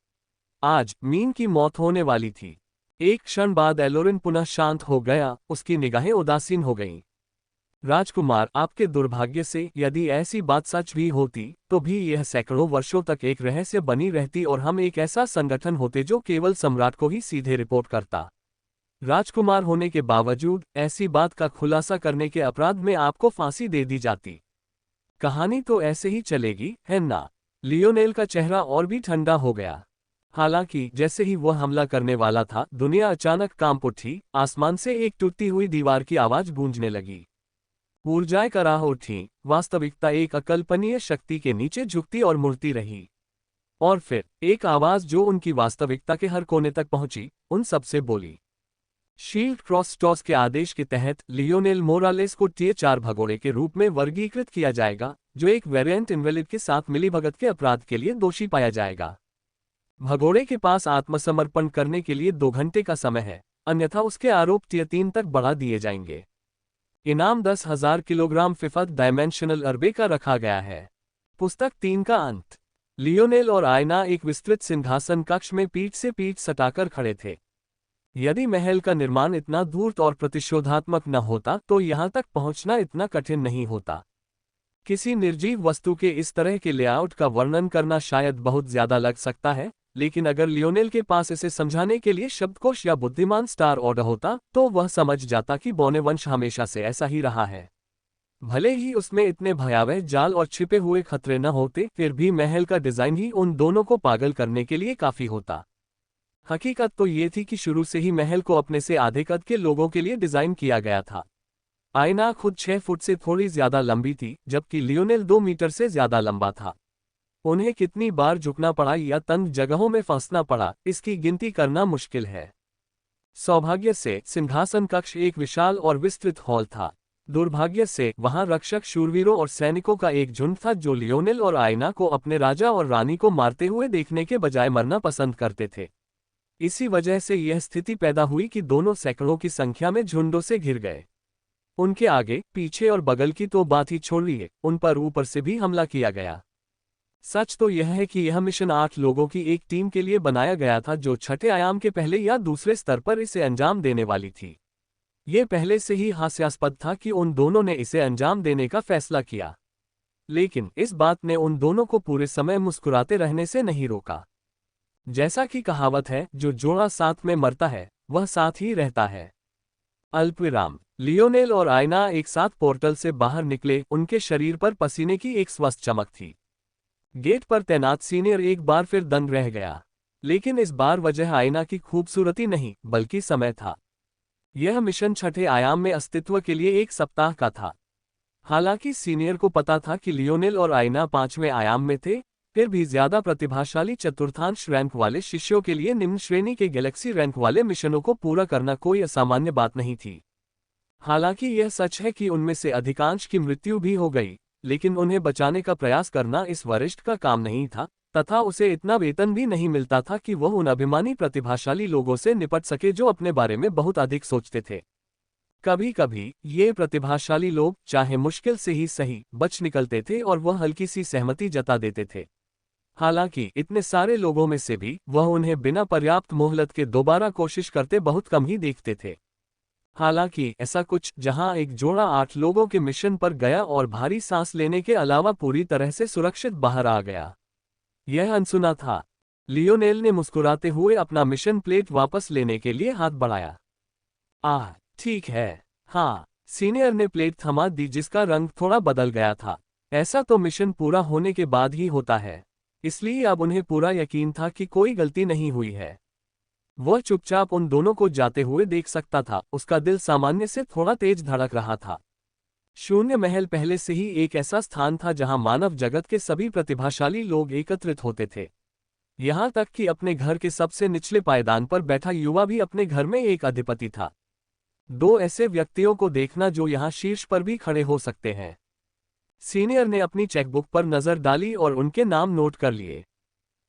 आज मीन की मौत होने वाली थी। एक क्षण बाद एलोरिन पुनः शांत हो गया, उसकी निगाहें उदासीन हो गईं। राजकुमार, आपके दुर्भाग्य से यदि ऐसी बात सच भी होती तो भी यह सैकड़ों वर्षों तक एक रहस्य बनी रहती और हम एक ऐसा संगठन होते जो केवल सम्राट को ही सीधे रिपोर्ट करता। राजकुमार होने के बावजूद ऐसी बात का खुलासा करने के अपराध में आपको फांसी दे दी जाती। कहानी तो ऐसे ही चलेगी, है ना? लियोनेल का चेहरा और भी ठंडा हो गया। हालांकि जैसे ही वह हमला करने वाला था, दुनिया अचानक कांप उठी। आसमान से एक टूटती हुई दीवार की आवाज गूंजने लगी। ऊर्जाएं कराह उठी। वास्तविकता एक अकल्पनीय शक्ति के नीचे झुकती और मुड़ती रही। और फिर एक आवाज जो उनकी वास्तविकता के हर कोने तक पहुंची, उन सबसे बोली। शील्ड क्रॉस टॉस के आदेश के तहत लियोनेल मोरालेस को टियर 4 भगोड़े के रूप में वर्गीकृत किया जाएगा, जो एक वेरिएंट इनवैलिड के साथ मिलीभगत के अपराध के लिए दोषी पाया जाएगा। भगोड़े के पास आत्मसमर्पण करने के लिए 2 घंटे का समय है, अन्यथा उसके आरोप टियर 3 तक बढ़ा दिए जाएंगे। इनाम 10,000 किलोग्राम फिफ्थ डायमेंशनल अरबे का रखा गया है। पुस्तक 3 का अंत। लियोनेल और आयना एक विस्तृत सिंहासन कक्ष में पीठ से पीठ सटाकर खड़े थे। यदि महल का निर्माण इतना धूर्त और प्रतिशोधात्मक न होता तो यहां तक पहुंचना इतना कठिन नहीं होता। किसी निर्जीव वस्तु के इस तरह के लेआउट का वर्णन करना शायद बहुत ज्यादा लग सकता है, लेकिन अगर लियोनेल के पास इसे समझाने के लिए शब्दकोश या बुद्धिमान स्टार ऑर्डर होता तो वह समझ जाता कि बौने वंश हमेशा से ऐसा ही रहा है। भले ही उसमें इतने भयावह जाल और छिपे हुए खतरे न होते, फिर भी महल का डिजाइन ही उन दोनों को पागल करने के लिए काफी होता। हकीकत तो ये थी कि शुरू से ही महल को अपने से आधे कद के लोगों के लिए डिजाइन किया गया था। आयना खुद 6 फुट से थोड़ी ज्यादा लंबी थी, जबकि लियोनेल 2 मीटर से ज्यादा लंबा था। उन्हें कितनी बार झुकना पड़ा या तंग जगहों में फंसना पड़ा, इसकी गिनती करना मुश्किल है। सौभाग्य से सिंहासन कक्ष एक विशाल और विस्तृत हॉल था। दुर्भाग्य से वहां रक्षक शूरवीरों और सैनिकों का एक झुंड था जो लियोनेल और आयना को अपने राजा और रानी को मारते हुए देखने के बजाय मरना पसंद करते थे। इसी वजह से यह स्थिति पैदा हुई कि दोनों सैकड़ों की संख्या में झुंडों से घिर गए। उनके आगे, पीछे और बगल की तो बात ही छोड़िए, उन पर ऊपर से भी हमला किया गया। सच तो यह है कि यह मिशन 8 लोगों की एक टीम के लिए बनाया गया था जो छठे आयाम के पहले या दूसरे स्तर पर इसे अंजाम देने वाली थी। यह पहले से ही हास्यास्पद था कि उन दोनों ने इसे अंजाम देने का फैसला किया, लेकिन इस बात ने उन दोनों को पूरे समय मुस्कुराते रहने से नहीं रोका। जैसा कि कहावत है, जो जोड़ा साथ में मरता है वह साथ ही रहता है। अल्पविराम। लियोनेल और आयना एक साथ पोर्टल से बाहर निकले। उनके शरीर पर पसीने की एक स्वस्थ चमक थी। गेट पर तैनात सीनियर एक बार फिर दंग रह गया, लेकिन इस बार वजह आयना की खूबसूरती नहीं बल्कि समय था। यह मिशन छठे आयाम में अस्तित्व के लिए 1 सप्ताह का था। हालांकि सीनियर को पता था कि लियोनेल और आयना 5वें आयाम में थे, फिर भी ज्यादा प्रतिभाशाली चतुर्थांश रैंक वाले शिष्यों के लिए निम्न श्रेणी के गैलेक्सी रैंक वाले मिशनों को पूरा करना कोई असामान्य बात नहीं थी। हालांकि यह सच है कि उनमें से अधिकांश की मृत्यु भी हो गई, लेकिन उन्हें बचाने का प्रयास करना इस वरिष्ठ का काम नहीं था, तथा उसे इतना वेतन भी नहीं मिलता था कि वह उन अभिमानी प्रतिभाशाली लोगों से निपट सके जो अपने बारे में बहुत अधिक सोचते थे। कभी कभी ये प्रतिभाशाली लोग चाहे मुश्किल से ही सही बच निकलते थे और वह हल्की सी सहमति जता देते थे। हालांकि इतने सारे लोगों में से भी वह उन्हें बिना पर्याप्त मोहलत के दोबारा कोशिश करते बहुत कम ही देखते थे। हालांकि ऐसा कुछ जहां एक जोड़ा 8 लोगों के मिशन पर गया और भारी सांस लेने के अलावा पूरी तरह से सुरक्षित बाहर आ गया, यह अनसुना था। लियोनेल ने मुस्कुराते हुए अपना मिशन प्लेट वापस लेने के लिए हाथ बढ़ाया। ठीक है। हाँ, सीनियर ने प्लेट थमा दी जिसका रंग थोड़ा बदल गया था। ऐसा तो मिशन पूरा होने के बाद ही होता है, इसलिए अब उन्हें पूरा यकीन था कि कोई गलती नहीं हुई है। वह चुपचाप उन दोनों को जाते हुए देख सकता था। उसका दिल सामान्य से थोड़ा तेज धड़क रहा था। शून्य महल पहले से ही एक ऐसा स्थान था जहां मानव जगत के सभी प्रतिभाशाली लोग एकत्रित होते थे। यहां तक कि अपने घर के सबसे निचले पायदान पर बैठा युवा भी अपने घर में एक अधिपति था। 2 ऐसे व्यक्तियों को देखना जो यहां शीर्ष पर भी खड़े हो सकते हैं। सीनियर ने अपनी चेकबुक पर नजर डाली और उनके नाम नोट कर लिए।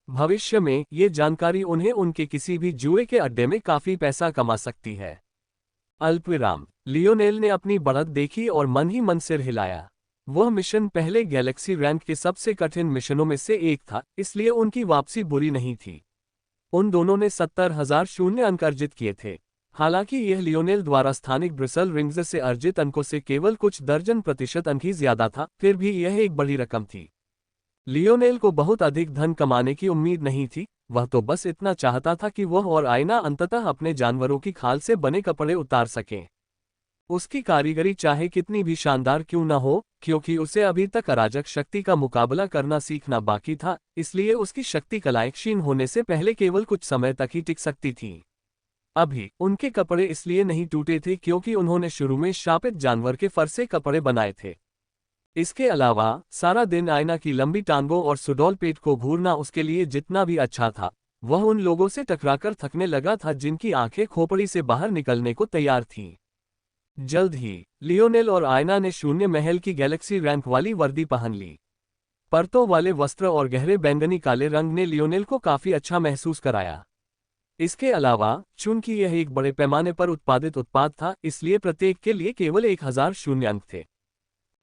भविष्य में ये जानकारी उन्हें उनके किसी भी जुए के अड्डे में काफी पैसा कमा सकती है। अल्पविराम। लियोनेल ने अपनी बढ़त देखी और मन ही मन सिर हिलाया। वह मिशन पहले गैलेक्सी रैंक के सबसे कठिन मिशनों में से एक था, इसलिए उनकी वापसी बुरी नहीं थी। उन दोनों ने 70,000 शून्य अंक अर्जित किए थे। हालांकि यह लियोनेल द्वारा स्थानिक ब्रिसल रिंग्स से अर्जित अंकों से केवल कुछ दर्जन प्रतिशत अंक ही ज्यादा था, फिर भी यह एक बड़ी रकम थी। लियोनेल को बहुत अधिक धन कमाने की उम्मीद नहीं थी, वह तो बस इतना चाहता था कि वह और आयना अंततः अपने जानवरों की खाल से बने कपड़े उतार सकें। उसकी कारीगरी चाहे कितनी भी शानदार क्यों न हो, क्योंकि उसे अभी तक अराजक शक्ति का मुकाबला करना सीखना बाकी था, इसलिए उसकी शक्ति कलाएं क्षीण होने से पहले केवल कुछ समय तक ही टिक सकती थीं। अभी उनके कपड़े इसलिए नहीं टूटे थे क्योंकि उन्होंने शुरू में शापित जानवर के फर से कपड़े बनाए थे। इसके अलावा सारा दिन आयना की लंबी टांगों और सुडौल पेट को घूरना उसके लिए जितना भी अच्छा था, वह उन लोगों से टकराकर थकने लगा था जिनकी आंखें खोपड़ी से बाहर निकलने को तैयार थीं। जल्द ही लियोनेल और आयना ने शून्य महल की गैलेक्सी रैंक वाली वर्दी पहन ली। परतों वाले वस्त्र और गहरे बैंगनी काले रंग ने लियोनेल को काफी अच्छा महसूस कराया। इसके अलावा चूंकि यह एक बड़े पैमाने पर उत्पादित उत्पाद था, इसलिए प्रत्येक के लिए केवल 1000 शून्य अंक थे।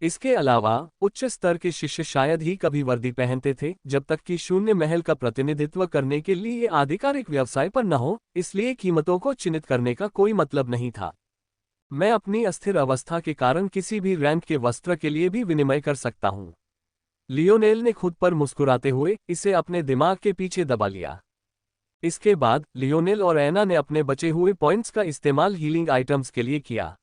इसके अलावा उच्च स्तर के शिष्य शायद ही कभी वर्दी पहनते थे, जब तक कि शून्य महल का प्रतिनिधित्व करने के लिए आधिकारिक व्यवसाय पर न हो, इसलिए कीमतों को चिन्हित करने का कोई मतलब नहीं था। मैं अपनी अस्थिर अवस्था के कारण किसी भी रैंक के वस्त्र के लिए भी विनिमय कर सकता हूं। लियोनेल ने खुद पर मुस्कुराते हुए इसे अपने दिमाग के पीछे दबा लिया। इसके बाद लियोनेल और ऐना ने अपने बचे हुए पॉइंट्स का इस्तेमाल हीलिंग आइटम्स के लिए किया।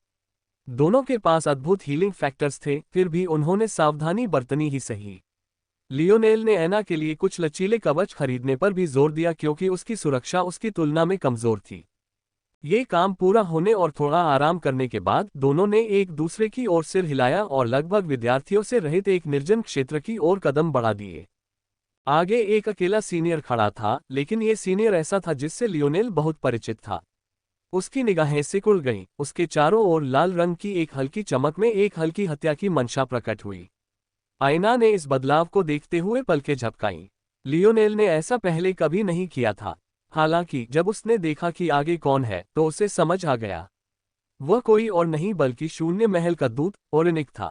दोनों के पास अद्भुत हीलिंग फैक्टर्स थे, फिर भी उन्होंने सावधानी बरतनी ही सही। लियोनेल ने ऐना के लिए कुछ लचीले कवच खरीदने पर भी जोर दिया क्योंकि उसकी सुरक्षा उसकी तुलना में कमजोर थी। ये काम पूरा होने और थोड़ा आराम करने के बाद दोनों ने एक दूसरे की ओर सिर हिलाया और लगभग विद्यार्थियों से रहित एक निर्जन क्षेत्र की ओर कदम बढ़ा दिए। आगे एक अकेला सीनियर खड़ा था, लेकिन ये सीनियर ऐसा था जिससे लियोनेल बहुत परिचित था। उसकी निगाहें सिकुड़ गईं, उसके चारों ओर लाल रंग की एक हल्की चमक में एक हल्की हत्या की मंशा प्रकट हुई। आयना ने इस बदलाव को देखते हुए पलकें झपकाईं। लियोनेल ने ऐसा पहले कभी नहीं किया था। हालांकि जब उसने देखा कि आगे कौन है, तो उसे समझ आ गया। वह कोई और नहीं बल्कि शून्य महल का दूत ओरेनिक था।